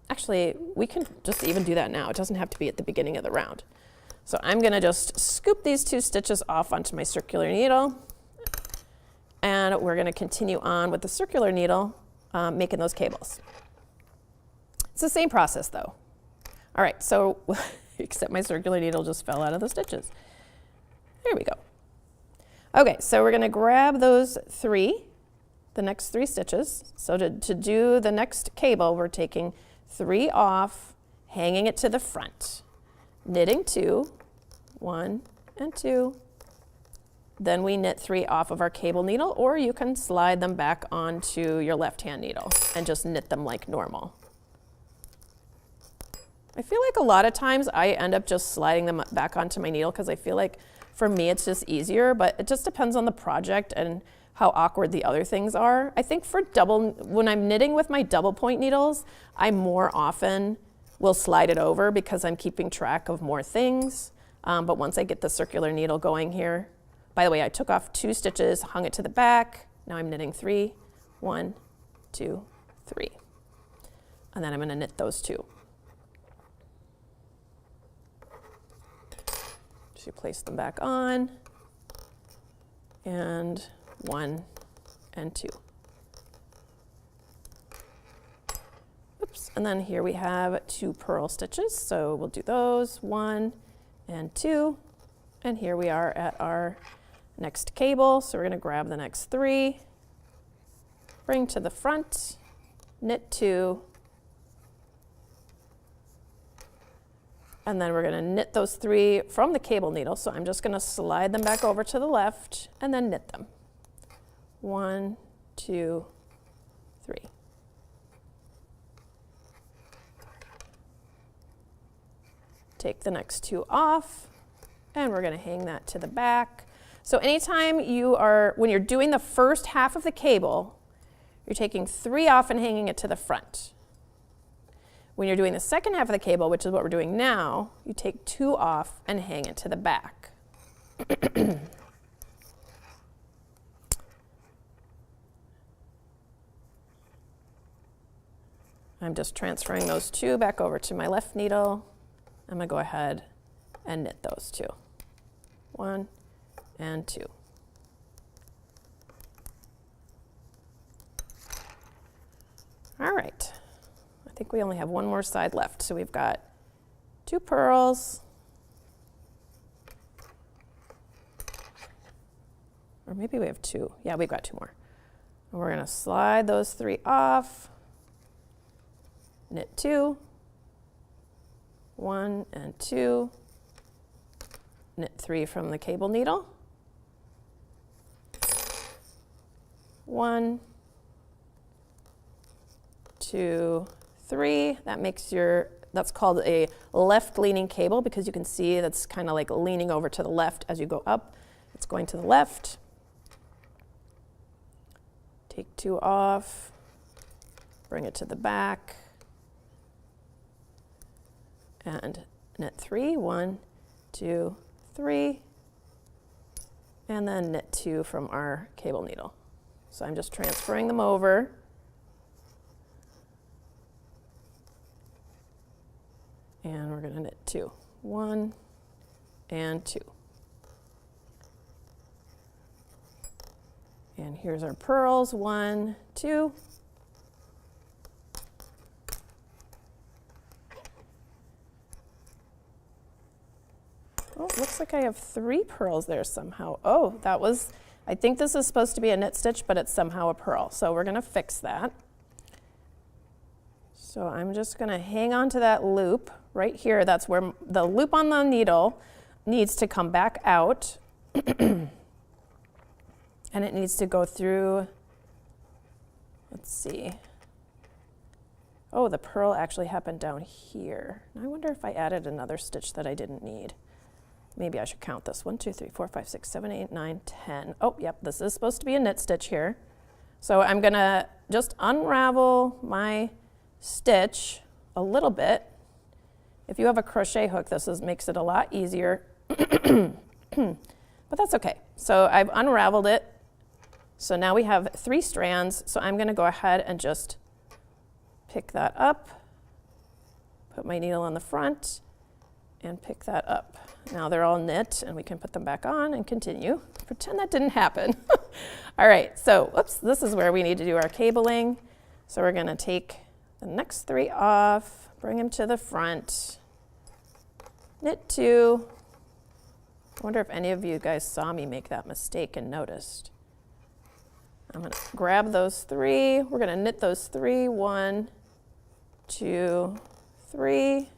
actually, we can just even do that now. It doesn't have to be at the beginning of the round. So I'm going to just scoop these 2 stitches off onto my circular needle, and we're going to continue on with the circular needle, making those cables. It's the same process though. All right, so except my circular needle just fell out of the stitches. There we go. Okay, so we're going to grab those 3, the next 3 stitches. So to do the next cable, we're taking 3 off, hanging it to the front, knitting 2, 1 and 2. Then we knit 3 off of our cable needle, or you can slide them back onto your left-hand needle and just knit them like normal. I feel like a lot of times I end up just sliding them back onto my needle because I feel like for me it's just easier, but it just depends on the project and how awkward the other things are. I think for when I'm knitting with my double point needles, I more often will slide it over because I'm keeping track of more things. But once I get the circular needle going here, by the way, I took off 2 stitches, hung it to the back. Now I'm knitting 3, 1, 2, 3. And then I'm going to knit those 2. So you place them back on, and 1 and 2. Oops. And then here we have 2 purl stitches, so we'll do those, 1 and 2. And here we are at our next cable, so we're going to grab the next 3, bring to the front, knit 2, and then we're going to knit those 3 from the cable needle. So I'm just going to slide them back over to the left and then knit them. 1, 2, 3. Take the next 2 off, and we're going to hang that to the back. So anytime when you're doing the first half of the cable, you're taking 3 off and hanging it to the front. When you're doing the second half of the cable, which is what we're doing now, you take 2 off and hang it to the back. I'm just transferring those 2 back over to my left needle. I'm going to go ahead and knit those 2. 1 and 2. All right. I think we only have 1 more side left. So we've got 2 purls. Or maybe we have 2. Yeah, we've got 2 more. And we're going to slide those 3 off. Knit 2. 1 and 2. Knit 3 from the cable needle. 1, 2, 3. That's called a left leaning cable because you can see that's kind of like leaning over to the left as you go up. It's going to the left. Take 2 off, bring it to the back, and knit 3. 1, 2, 3, and then knit 2 from our cable needle. So I'm just transferring them over. And we're going to knit 2. 1 and 2. And here's our purls. 1, 2. Oh, it looks like I have 3 purls there somehow. Oh, I think this is supposed to be a knit stitch, but it's somehow a purl. So we're going to fix that. So I'm just going to hang on to that loop right here. That's where the loop on the needle needs to come back out. And it needs to go through, let's see. Oh, the purl actually happened down here. I wonder if I added another stitch that I didn't need. Maybe I should count this. 1, 2, 3, 4, 5, 6, 7, 8, 9, 10. Oh, yep, this is supposed to be a knit stitch here. So I'm gonna just unravel my stitch a little bit. If you have a crochet hook, makes it a lot easier. But that's okay. So I've unraveled it. So now we have 3 strands. So I'm gonna go ahead and just pick that up, put my needle on the front, and pick that up. Now they're all knit, and we can put them back on and continue. Pretend that didn't happen. All right, so this is where we need to do our cabling. So we're gonna take the next 3 off, bring them to the front, knit 2. I wonder if any of you guys saw me make that mistake and noticed. I'm gonna grab those 3. We're gonna knit those 3. 1, 2, 3.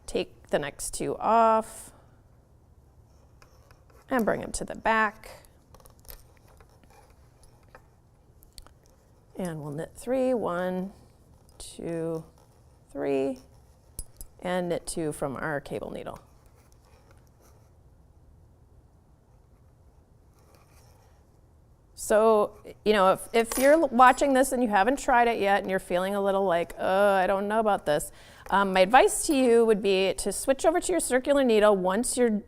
Take the next 2 off and bring them to the back. And we'll knit 3. 1, 2, 3, and knit 2 from our cable needle. So, if you're watching this and you haven't tried it yet and you're feeling a little like, oh, I don't know about this, my advice to you would be to switch over to your circular needle once you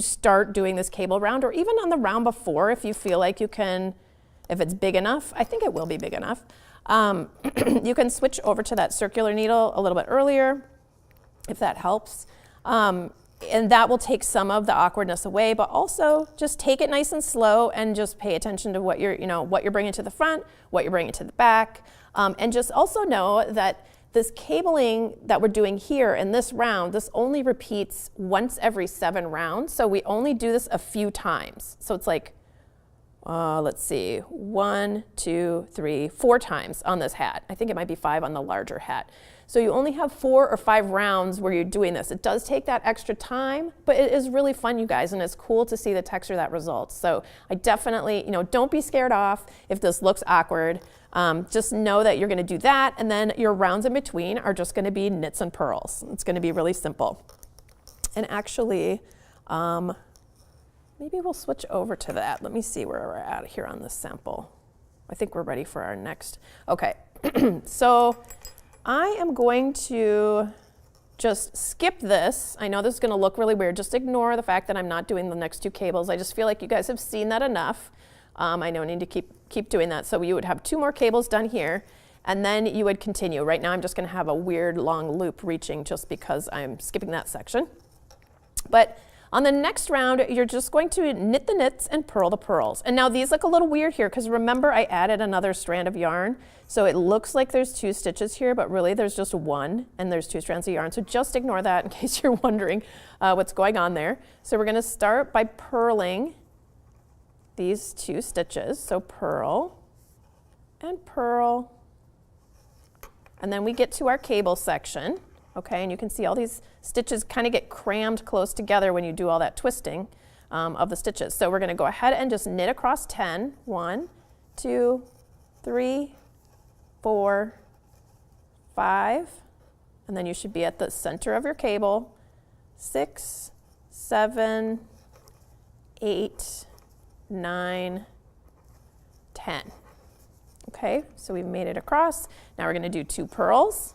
start doing this cable round, or even on the round before if you feel like you can, if it's big enough. I think it will be big enough. You can switch over to that circular needle a little bit earlier, if that helps. And that will take some of the awkwardness away, but also just take it nice and slow and just pay attention to what you're bringing to the front, what you're bringing to the back. And just also know that this cabling that we're doing here in this round, this only repeats once every 7 rounds. So we only do this a few times. So it's like, let's see, 1, 2, 3, 4 times on this hat. I think it might be 5 on the larger hat. So you only have 4 or 5 rounds where you're doing this. It does take that extra time, but it is really fun, you guys, and it's cool to see the texture that results. So I definitely, don't be scared off if this looks awkward. Just know that you're going to do that, and then your rounds in between are just going to be knits and purls. It's going to be really simple. And actually, maybe we'll switch over to that. Let me see where we're at here on this sample. I think we're ready for our next. Okay, so I am going to just skip this. I know this is going to look really weird. Just ignore the fact that I'm not doing the next 2 cables. I just feel like you guys have seen that enough. I don't need to keep doing that. So you would have 2 more cables done here, and then you would continue. Right now I'm just going to have a weird long loop reaching just because I'm skipping that section. But on the next round, you're just going to knit the knits and purl the purls. And now these look a little weird here because remember I added another strand of yarn. So it looks like there's 2 stitches here, but really there's just 1 and there's 2 strands of yarn. So just ignore that in case you're wondering what's going on there. So we're going to start by purling these 2 stitches. So purl and purl. And then we get to our cable section. Okay, and you can see all these stitches kind of get crammed close together when you do all that twisting of the stitches. So we're going to go ahead and just knit across 10. 1, 2, 3, 4, 5, and then you should be at the center of your cable. 6, 7, 8, 9, 10. Okay, so we've made it across. Now we're going to do 2 purls.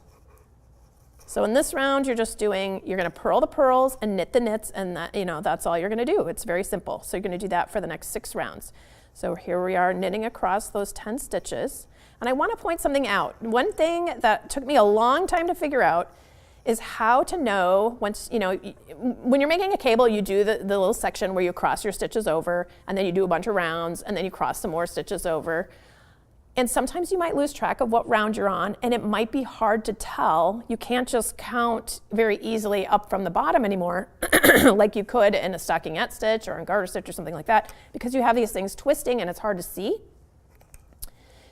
So in this round, you're going to purl the purls and knit the knits, and that, that's all you're going to do. It's very simple. So you're going to do that for the next 6 rounds. So here we are knitting across those 10 stitches. And I want to point something out. One thing that took me a long time to figure out is how to know once, when you're making a cable, you do the little section where you cross your stitches over, and then you do a bunch of rounds, and then you cross some more stitches over. And sometimes you might lose track of what round you're on, and it might be hard to tell. You can't just count very easily up from the bottom anymore like you could in a stockingette stitch or a garter stitch or something like that, because you have these things twisting and it's hard to see.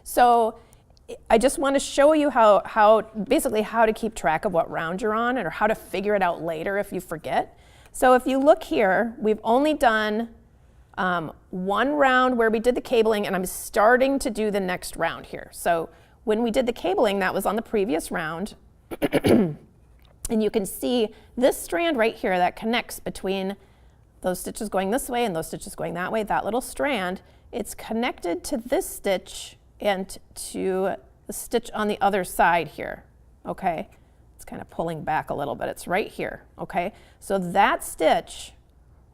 So I just want to show you basically how to keep track of what round you're on, or how to figure it out later if you forget. So if you look here, we've only done 1 round where we did the cabling, and I'm starting to do the next round here. So when we did the cabling, that was on the previous round. And you can see this strand right here that connects between those stitches going this way and those stitches going that way, that little strand, it's connected to this stitch and to the stitch on the other side here, okay? It's kind of pulling back a little bit. It's right here, okay? So that stitch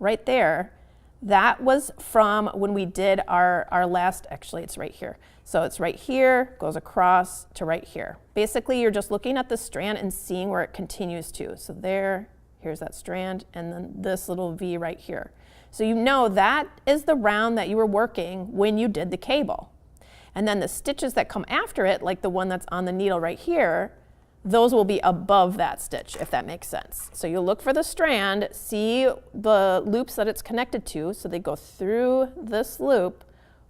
right there, that was from when we did our last, actually it's right here. So it's right here, goes across to right here. Basically, you're just looking at the strand and seeing where it continues to. So here's that strand, and then this little V right here. So you know that is the round that you were working when you did the cable. And then the stitches that come after it, like the one that's on the needle right here, those will be above that stitch, if that makes sense. So you look for the strand, see the loops that it's connected to, so they go through this loop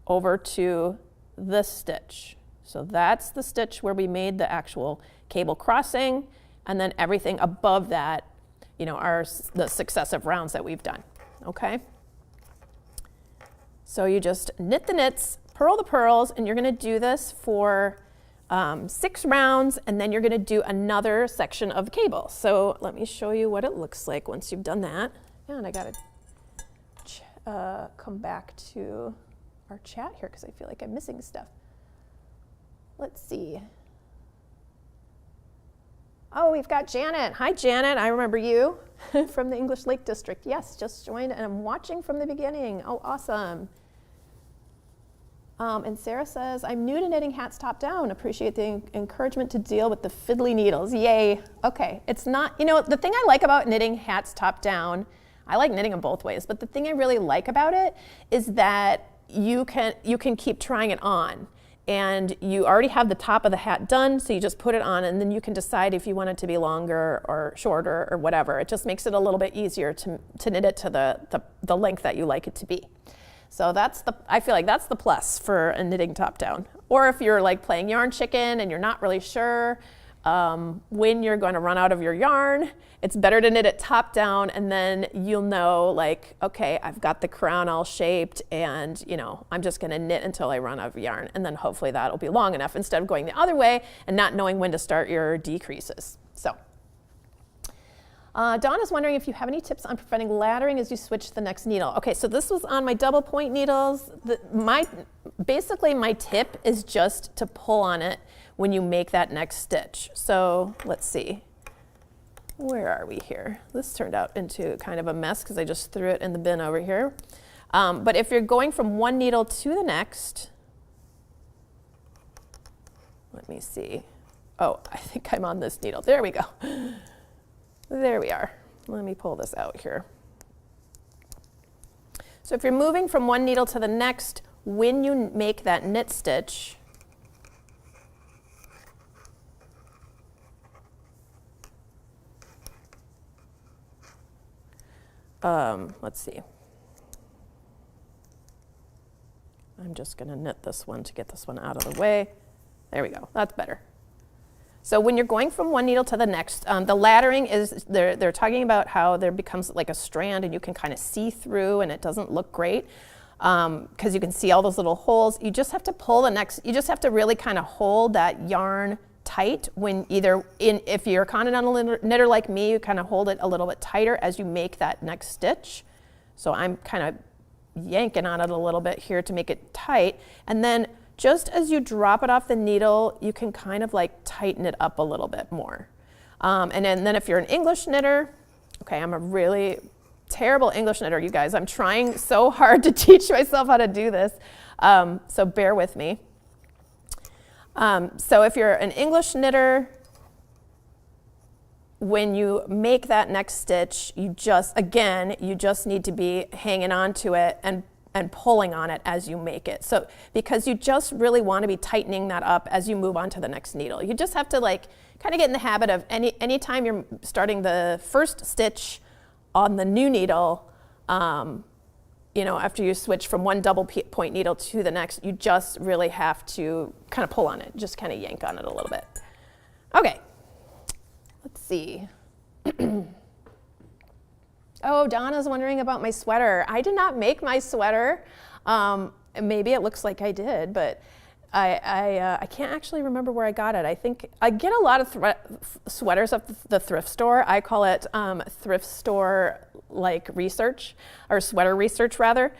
over to this stitch. So that's the stitch where we made the actual cable crossing, and then everything above that, are the successive rounds that we've done, okay? So you just knit the knits, purl the purls, and you're gonna do this for 6 rounds, and then you're going to do another section of cable. So let me show you what it looks like once you've done that. And I got to come back to our chat here because I feel like I'm missing stuff. Let's see. Oh, we've got Janet. Hi, Janet. I remember you from the English Lake District. Yes, just joined, and I'm watching from the beginning. Oh, awesome. And Sarah says, I'm new to knitting hats top down. Appreciate the encouragement to deal with the fiddly needles. Yay. Okay. It's not, the thing I like about knitting hats top down, I like knitting them both ways, but the thing I really like about it is that you can keep trying it on. and you already have the top of the hat done, so you just put it on, and then you can decide if you want it to be longer or shorter or whatever. It just makes it a little bit easier to knit it to the length that you like it to be. So I feel like that's the plus for a knitting top down. Or if you're like playing yarn chicken and you're not really sure when you're going to run out of your yarn, it's better to knit it top down, and then you'll know, like, okay, I've got the crown all shaped, and I'm just going to knit until I run out of yarn, and then hopefully that'll be long enough instead of going the other way and not knowing when to start your decreases. So Dawn is wondering if you have any tips on preventing laddering as you switch to the next needle. Okay, so this was on my double point needles. Basically my tip is just to pull on it when you make that next stitch. So let's see, where are we here? This turned out into kind of a mess because I just threw it in the bin over here. But if you're going from one needle to the next, let me see. Oh, I think I'm on this needle. There we go. There we are. Let me pull this out here. So if you're moving from one needle to the next, when you make that knit stitch, let's see. I'm just going to knit this one to get this one out of the way. There we go. That's better. So when you're going from one needle to the next, the laddering is, they're talking about how there becomes like a strand and you can kind of see through and it doesn't look great because you can see all those little holes. You just have to pull the next, you just have to really kind of hold that yarn tight when if you're a continental knitter like me, you kind of hold it a little bit tighter as you make that next stitch. So I'm kind of yanking on it a little bit here to make it tight. And then just as you drop it off the needle, you can kind of like tighten it up a little bit more. And then if you're an English knitter, okay, I'm a really terrible English knitter, you guys. I'm trying so hard to teach myself how to do this, so bear with me. So if you're an English knitter, when you make that next stitch, you just need to be hanging on to it and pulling on it as you make it. So because you just really want to be tightening that up as you move on to the next needle. You just have to like kind of get in the habit of anytime you're starting the first stitch on the new needle, after you switch from one double point needle to the next, you just really have to kind of pull on it, just kind of yank on it a little bit. Okay, let's see. Oh, Donna's wondering about my sweater. I did not make my sweater. Maybe it looks like I did, but I can't actually remember where I got it. I think I get a lot of sweaters at the thrift store. I call it thrift store like research, or sweater research rather,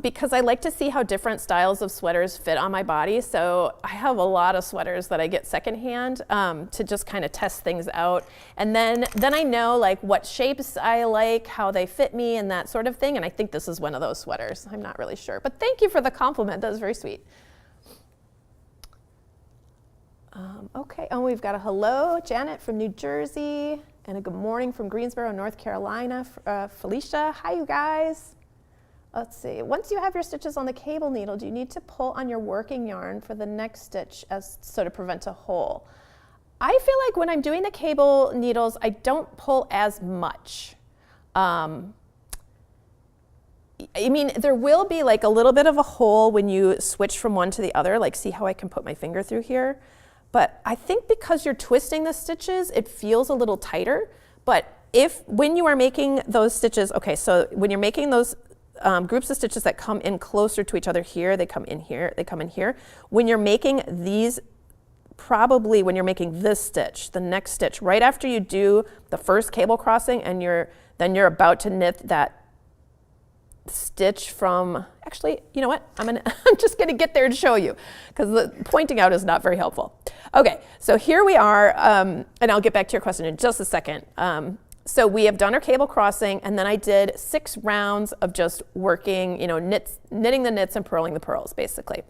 because I like to see how different styles of sweaters fit on my body. So I have a lot of sweaters that I get secondhand to just kind of test things out. And then I know like what shapes I like, how they fit me and that sort of thing. And I think this is one of those sweaters. I'm not really sure, but thank you for the compliment. That was very sweet. Okay, we've got a hello, Janet from New Jersey, and a good morning from Greensboro, North Carolina, Felicia. Hi, you guys. Let's see. Once you have your stitches on the cable needle, do you need to pull on your working yarn for the next stitch so to prevent a hole? I feel like when I'm doing the cable needles, I don't pull as much. I mean, there will be like a little bit of a hole when you switch from one to the other, like see how I can put my finger through here? But I think because you're twisting the stitches, it feels a little tighter. But when you are making those stitches, okay, so when you're making those groups of stitches that come in closer to each other here, they come in here, they come in here. When you're making these, probably when you're making this stitch, the next stitch, right after you do the first cable crossing and then you're about to knit that stitch from, actually, you know what? I'm just gonna get there and show you because the pointing out is not very helpful. Okay, so here we are, and I'll get back to your question in just a second. So we have done our cable crossing, and then I did 6 rounds of just working, knitting the knits and purling the purls, basically.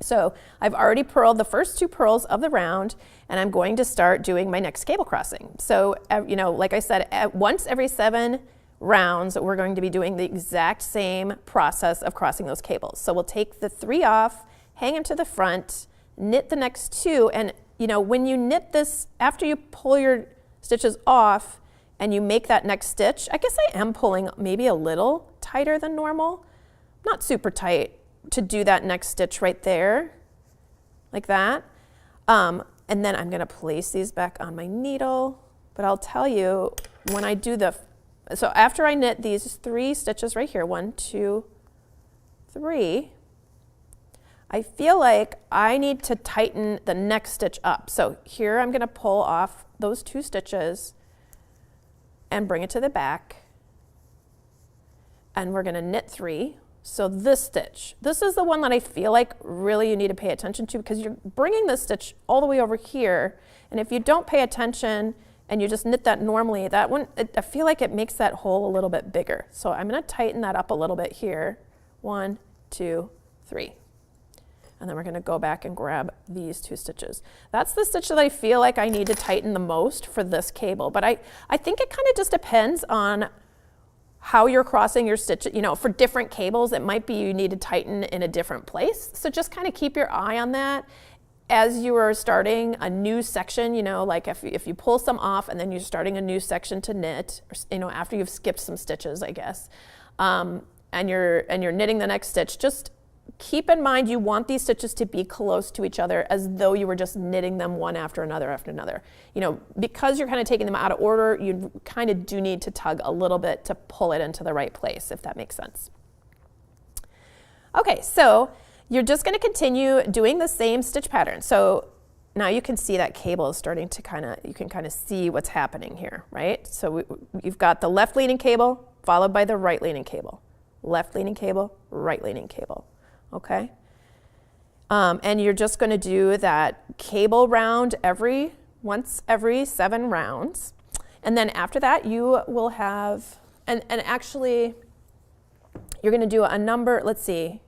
So I've already purled the first 2 purls of the round, and I'm going to start doing my next cable crossing. So, like I said, once every 7 rounds, we're going to be doing the exact same process of crossing those cables. So we'll take the 3 off, hang them to the front, knit the next 2, and you know, when you knit this, after you pull your stitches off and you make that next stitch, I guess I am pulling maybe a little tighter than normal, not super tight, to do that next stitch right there, like that. And then I'm gonna place these back on my needle, but I'll tell you, when I do so after I knit these 3 stitches right here, 1, 2, 3, I feel like I need to tighten the next stitch up. So here I'm gonna pull off those 2 stitches and bring it to the back. And we're gonna knit 3. So this stitch, this is the one that I feel like really you need to pay attention to, because you're bringing this stitch all the way over here. And if you don't pay attention and you just knit that normally, that one, I feel like it makes that hole a little bit bigger. So I'm gonna tighten that up a little bit here. 1, 2, 3. And then we're gonna go back and grab these 2 stitches. That's the stitch that I feel like I need to tighten the most for this cable. But I think it kind of just depends on how you're crossing your stitch. You know, for different cables, it might be you need to tighten in a different place. So just kind of keep your eye on that as you are starting a new section. You know, like if you pull some off and then you're starting a new section to knit, or, you know, after you've skipped some stitches, I guess, and you're knitting the next stitch, just keep in mind you want these stitches to be close to each other, as though you were just knitting them one after another after another. You know, because you're kind of taking them out of order, you kind of do need to tug a little bit to pull it into the right place, if that makes sense. Okay, so you're just going to continue doing the same stitch pattern. So now you can see that cable is starting to you can kind of see what's happening here, right? So you've got the left leaning cable followed by the right leaning cable. Left leaning cable, right leaning cable. Okay, and you're just going to do that cable round once every 7 rounds, and then after that you will have, and actually you're going to do a number. Let's see,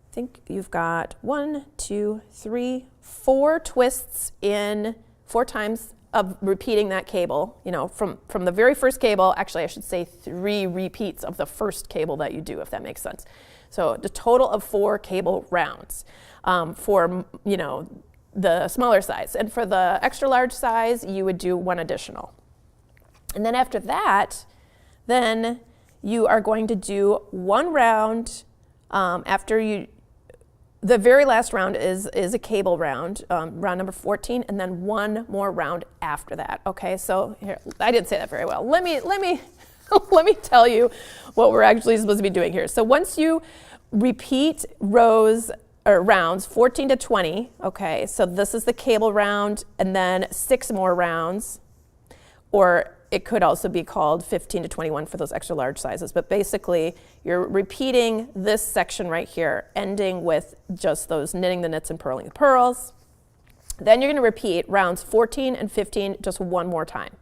I think you've got 1, 2, 3, 4 twists in 4 times of repeating that cable. You know, from the very first cable. Actually, I should say 3 repeats of the first cable that you do, if that makes sense. So the total of 4 cable rounds for, you know, the smaller size. And for the extra large size, you would do 1 additional. And then after that, then you are going to do 1 round the very last round is a cable round, round number 14, and then 1 more round after that. Okay, so here, I didn't say that very well. Let me let me tell you what we're actually supposed to be doing here. So once you repeat rows or rounds 14 to 20, okay, so this is the cable round, and then 6 more rounds, or it could also be called 15 to 21 for those extra large sizes. But basically, you're repeating this section right here, ending with just those knitting the knits and purling the purls. Then you're going to repeat rounds 14 and 15 just 1 more time,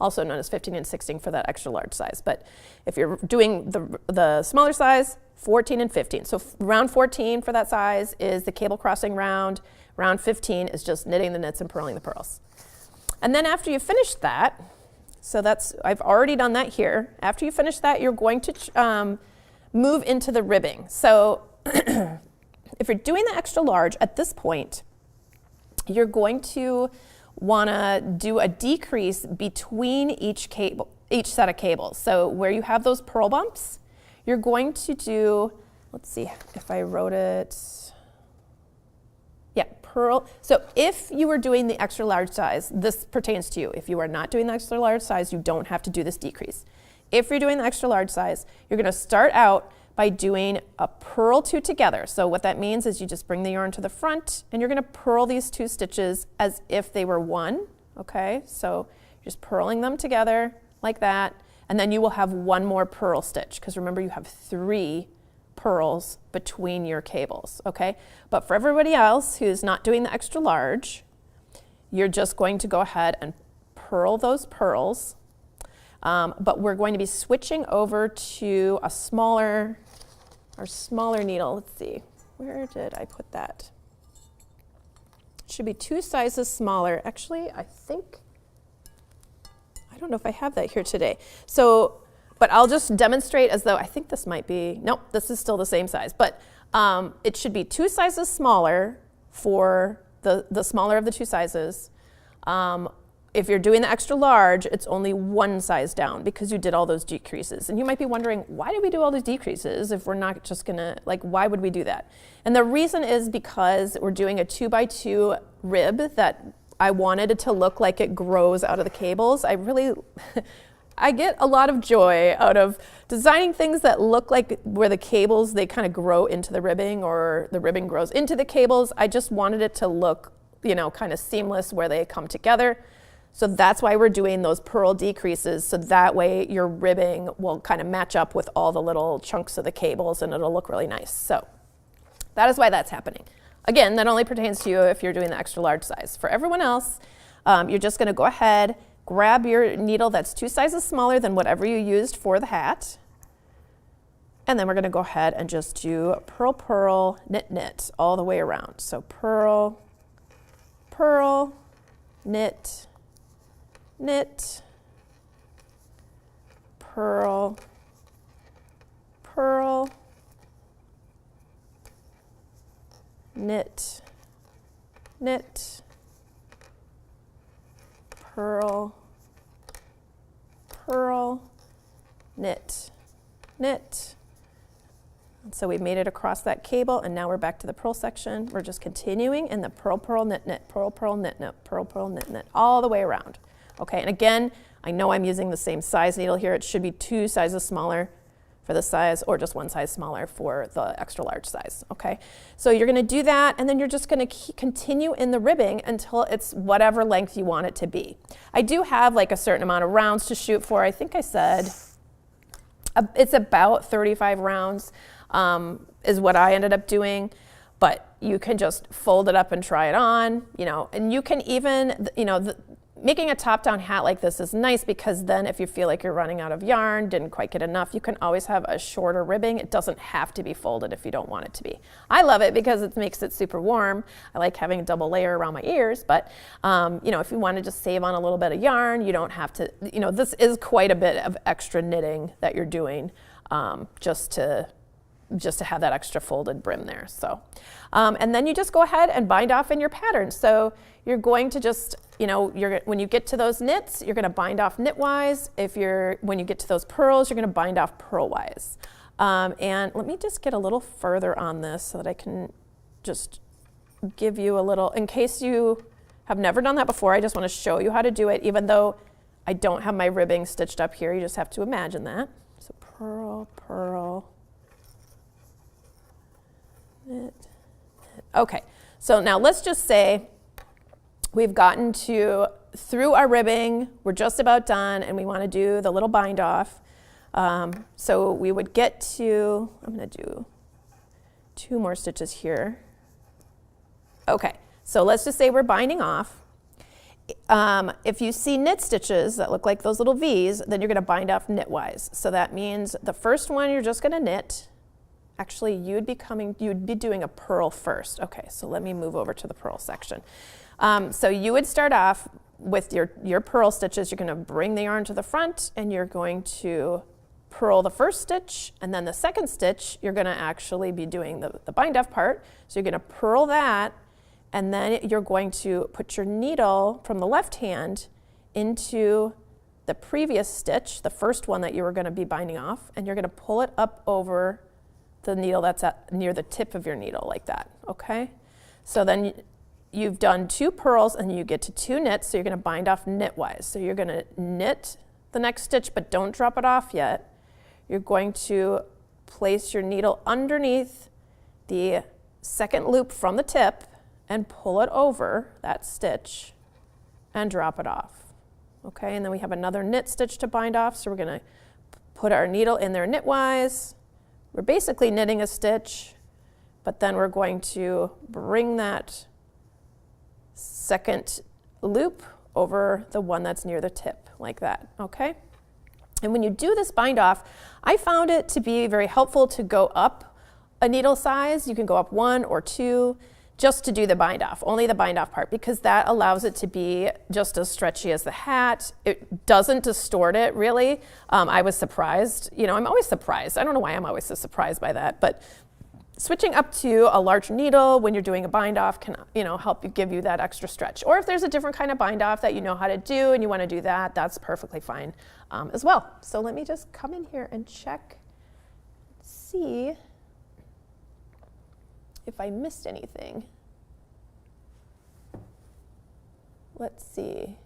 also known as 15 and 16 for that extra large size. But if you're doing the smaller size, 14 and 15. So round 14 for that size is the cable crossing round. Round 15 is just knitting the knits and purling the purls. And then after you finish that, so I've already done that here. After you finish that, you're going to move into the ribbing. So if you're doing the extra large at this point, you're going to want to do a decrease between each set of cables. So where you have those purl bumps, you're going to do, let's see if I wrote it. Yeah, purl. So if you were doing the extra large size, this pertains to you. If you are not doing the extra large size, you don't have to do this decrease. If you're doing the extra large size, you're going to start out by doing a purl 2 together. So what that means is you just bring the yarn to the front and you're going to purl these 2 stitches as if they were 1. Okay, so just purling them together like that, and then you will have 1 more purl stitch, because remember you have 3 purls between your cables. Okay, but for everybody else who's not doing the extra large, you're just going to go ahead and purl those purls. But we're going to be switching over to our smaller needle. Let's see, where did I put that? It should be 2 sizes smaller. Actually, I don't know if I have that here today. So, but I'll just demonstrate as though I think this might be, nope, this is still the same size. But It should be 2 sizes smaller for the smaller of the 2 sizes. If you're doing the extra large, it's only 1 size down because you did all those decreases. And you might be wondering, why did we do all these decreases if we're not just gonna, like, why would we do that? And the reason is because we're doing a 2x2 rib that I wanted it to look like it grows out of the cables. I get a lot of joy out of designing things that look like where the cables, they kind of grow into the ribbing or the ribbing grows into the cables. I just wanted it to look, you know, kind of seamless where they come together. So that's why we're doing those purl decreases, so that way your ribbing will kind of match up with all the little chunks of the cables and it'll look really nice. So that is why that's happening. Again, that only pertains to you if you're doing the extra large size. For everyone else, you're just gonna go ahead, grab your needle that's 2 sizes smaller than whatever you used for the hat. And then we're gonna go ahead and just do purl, purl, knit, knit all the way around. So purl, purl, knit, knit, purl, purl, knit, knit, purl, purl, knit, knit. And so we made it across that cable, and now we're back to the purl section. We're just continuing in the purl, purl, knit, knit, purl, purl, knit, knit, purl, purl, knit, knit, all the way around. Okay, and again, I know I'm using the same size needle here. It should be 2 sizes smaller for the size, or just 1 size smaller for the extra large size, okay? So you're gonna do that, and then you're just gonna continue in the ribbing until it's whatever length you want it to be. I do have like a certain amount of rounds to shoot for. I think I said it's about 35 rounds is what I ended up doing, but you can just fold it up and try it on, you know, and you can even, you know, making a top-down hat like this is nice because then if you feel like you're running out of yarn, didn't quite get enough, you can always have a shorter ribbing. It doesn't have to be folded if you don't want it to be. I love it because it makes it super warm. I like having a double layer around my ears, but you know, if you want to just save on a little bit of yarn, you don't have to, you know, this is quite a bit of extra knitting that you're doing just to have that extra folded brim there. So, and then you just go ahead and bind off in your pattern. So you're going to just, you know, when you get to those knits, you're gonna bind off knitwise. When you get to those purls, you're gonna bind off purlwise. And let me just get a little further on this so that I can just give you a little, in case you have never done that before, I just wanna show you how to do it, even though I don't have my ribbing stitched up here, you just have to imagine that. So purl, purl, knit, knit. Okay, so now let's just say we've gotten through our ribbing, we're just about done, and we want to do the little bind off. So we would get to, I'm going to do 2 more stitches here. Okay, so let's just say we're binding off. If you see knit stitches that look like those little V's, then you're going to bind off knitwise. So that means the first one you're just going to knit. Actually, you'd be doing a purl first. Okay, so let me move over to the purl section. So you would start off with your purl stitches. You're going to bring the yarn to the front and you're going to purl the first stitch, and then the second stitch you're going to actually be doing the bind off part. So you're going to purl that, and then you're going to put your needle from the left hand into the previous stitch, the first one that you were going to be binding off, and you're going to pull it up over the needle that's near the tip of your needle like that, okay? So then you've done 2 purls and you get to 2 knits, so you're going to bind off knitwise. So you're going to knit the next stitch, but don't drop it off yet. You're going to place your needle underneath the second loop from the tip and pull it over that stitch and drop it off. Okay, and then we have another knit stitch to bind off, so we're going to put our needle in there knitwise. We're basically knitting a stitch, but then we're going to bring that second loop over the one that's near the tip, like that, okay? And when you do this bind off, I found it to be very helpful to go up a needle size. You can go up 1 or 2 just to do the bind off, only the bind off part, because that allows it to be just as stretchy as the hat. It doesn't distort it really. I was surprised, you know, I'm always surprised. I don't know why I'm always so surprised by that, but switching up to a larger needle when you're doing a bind off can, help you give you that extra stretch. Or if there's a different kind of bind off that you know how to do and you want to do that, that's perfectly fine as well. So let me just come in here and check, see if I missed anything. Let's see.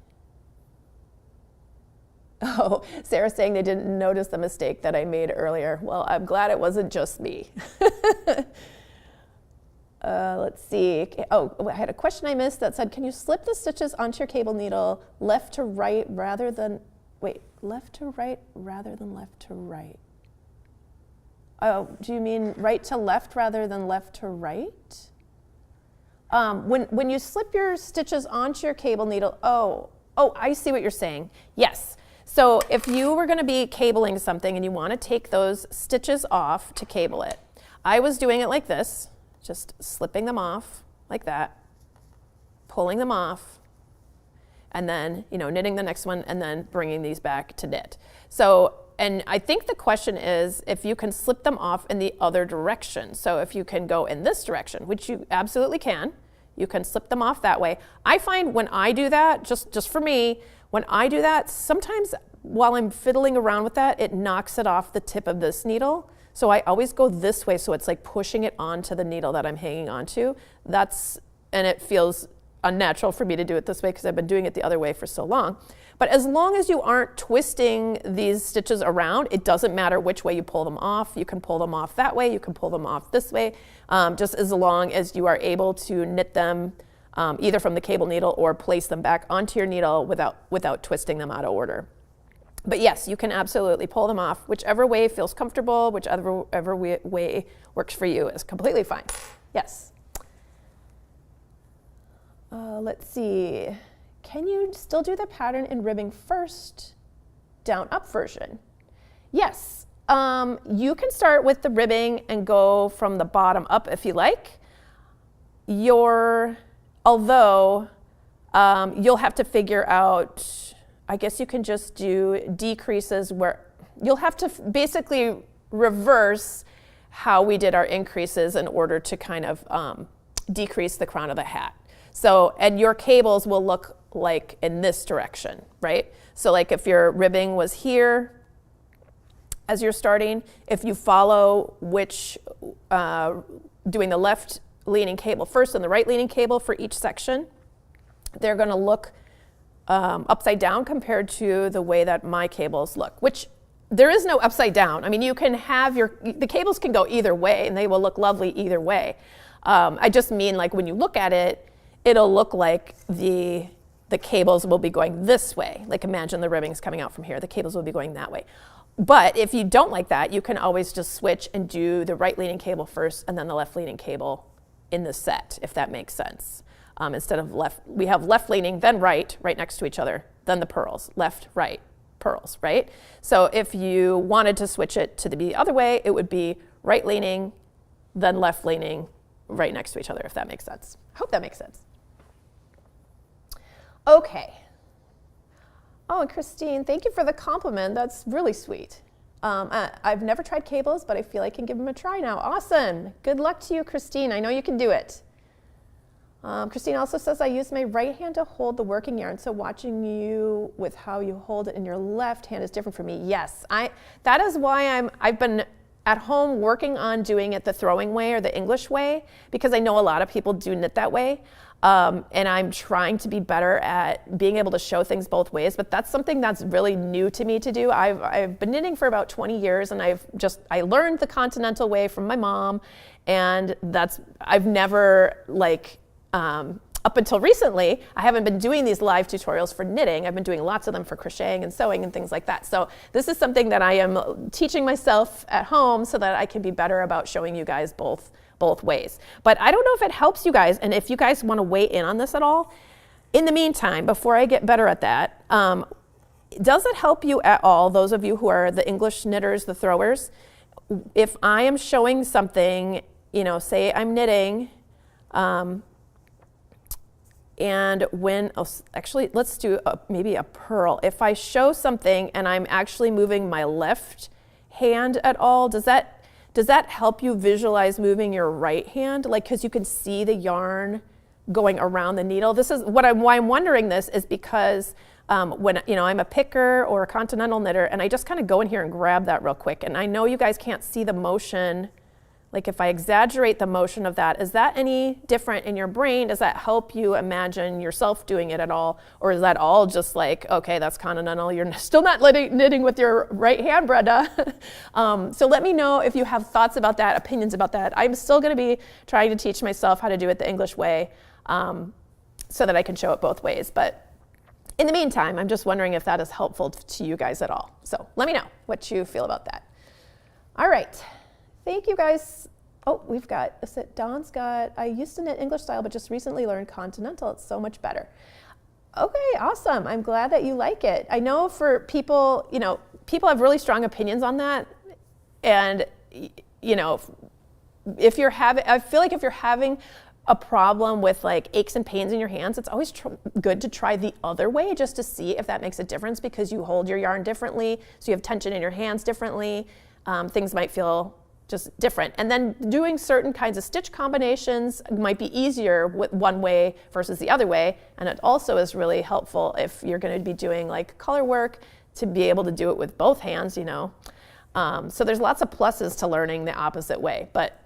Oh, Sarah's saying they didn't notice the mistake that I made earlier. Well, I'm glad it wasn't just me. Let's see. Oh, I had a question I missed that said, can you slip the stitches onto your cable needle left to right rather than, left to right rather than left to right? Oh, do you mean right to left rather than left to right? When you slip your stitches onto your cable needle, oh, I see what you're saying. Yes. So if you were going to be cabling something and you want to take those stitches off to cable it, I was doing it like this, just slipping them off like that, pulling them off, and then, knitting the next one and then bringing these back to knit. So, and I think the question is if you can slip them off in the other direction. So if you can go in this direction, which you absolutely can, you can slip them off that way. I find when I do that, just for me, when I do that, sometimes while I'm fiddling around with that, it knocks it off the tip of this needle. So I always go this way, so it's like pushing it onto the needle that I'm hanging onto. And it feels unnatural for me to do it this way because I've been doing it the other way for so long. But as long as you aren't twisting these stitches around, it doesn't matter which way you pull them off. You can pull them off that way, you can pull them off this way, just as long as you are able to knit them either from the cable needle or place them back onto your needle without twisting them out of order. But yes, you can absolutely pull them off. Whichever way feels comfortable, whichever way works for you is completely fine. Yes. Let's see. Can you still do the pattern in ribbing first, down up version? Yes. You can start with the ribbing and go from the bottom up if you like. Although you'll have to figure out, I guess you can just do decreases where you'll have to basically reverse how we did our increases in order to kind of decrease the crown of the hat. So, and your cables will look like in this direction, right? So like if your ribbing was here as you're starting, if you follow doing the left leaning cable first and the right leaning cable for each section, they're going to look upside down compared to the way that my cables look, which there is no upside down. I mean, you can have the cables can go either way and they will look lovely either way. I just mean like when you look at it, it'll look like the cables will be going this way. Like imagine the ribbing's coming out from here, the cables will be going that way. But if you don't like that, you can always just switch and do the right leaning cable first and then the left leaning cable in the set, if that makes sense. Instead of left, we have left leaning, then right next to each other, then the purls, left, right, purls, right? So if you wanted to switch it to the other way, it would be right leaning, then left leaning, right next to each other, if that makes sense. I hope that makes sense. Okay. Oh, and Christine, thank you for the compliment. That's really sweet. I've never tried cables, but I feel I can give them a try now. Awesome. Good luck to you, Christine. I know you can do it. Christine also says, I use my right hand to hold the working yarn, so watching you with how you hold it in your left hand is different for me. Yes, that is why I've been at home working on doing it the throwing way or the English way, because I know a lot of people do knit that way. And I'm trying to be better at being able to show things both ways, but that's something that's really new to me to do. I've been knitting for about 20 years and I learned the continental way from my mom, and I've never up until recently, I haven't been doing these live tutorials for knitting. I've been doing lots of them for crocheting and sewing and things like that. So this is something that I am teaching myself at home so that I can be better about showing you guys both ways. But I don't know if it helps you guys, and if you guys want to weigh in on this at all. In the meantime, before I get better at that, does it help you at all, those of you who are the English knitters, the throwers, if I am showing something, say I'm knitting, and actually let's do maybe a purl. If I show something and I'm actually moving my left hand at all, does that does that help you visualize moving your right hand? Like, because you can see the yarn going around the needle. This is why I'm wondering this is because when I'm a picker or a continental knitter, and I just kind of go in here and grab that real quick. And I know you guys can't see the motion. Like if I exaggerate the motion of that, is that any different in your brain? Does that help you imagine yourself doing it at all? Or is that all just like, okay, that's continental, you're still not knitting with your right hand, Brenda? So let me know if you have thoughts about that, opinions about that. I'm still gonna be trying to teach myself how to do it the English way so that I can show it both ways. But in the meantime, I'm just wondering if that is helpful to you guys at all. So let me know what you feel about that. All right. Thank you guys. Oh, we've got, Dawn's got, I used to knit English style, but just recently learned continental. It's so much better. Okay, awesome. I'm glad that you like it. I know for people, people have really strong opinions on that. And, if you're having, I feel like if you're having a problem with like aches and pains in your hands, it's always good to try the other way just to see if that makes a difference because you hold your yarn differently, so you have tension in your hands differently. Things might feel just different. And then doing certain kinds of stitch combinations might be easier with one way versus the other way. And it also is really helpful if you're going to be doing like color work to be able to do it with both hands, So there's lots of pluses to learning the opposite way. But,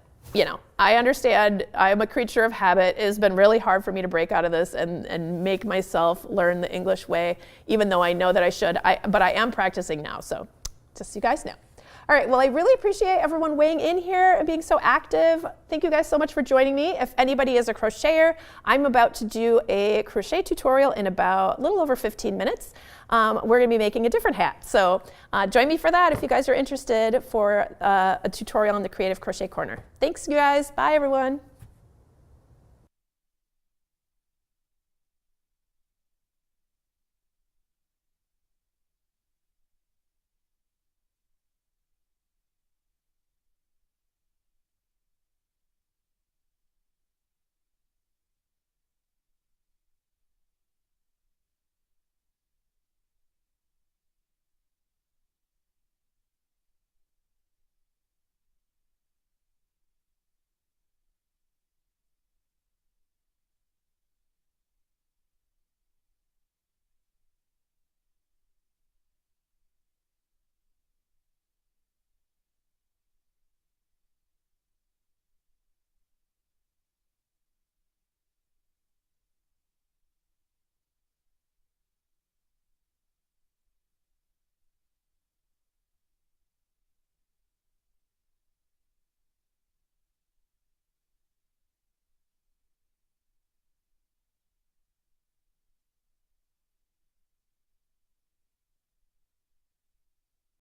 I understand I'm a creature of habit. It has been really hard for me to break out of this and make myself learn the English way, even though I know that I should. But I am practicing now, so just so you guys know. All right, well, I really appreciate everyone weighing in here and being so active. Thank you guys so much for joining me. If anybody is a crocheter, I'm about to do a crochet tutorial in about a little over 15 minutes. We're gonna be making a different hat. So join me for that if you guys are interested for a tutorial in the Creative Crochet Corner. Thanks, you guys. Bye, everyone.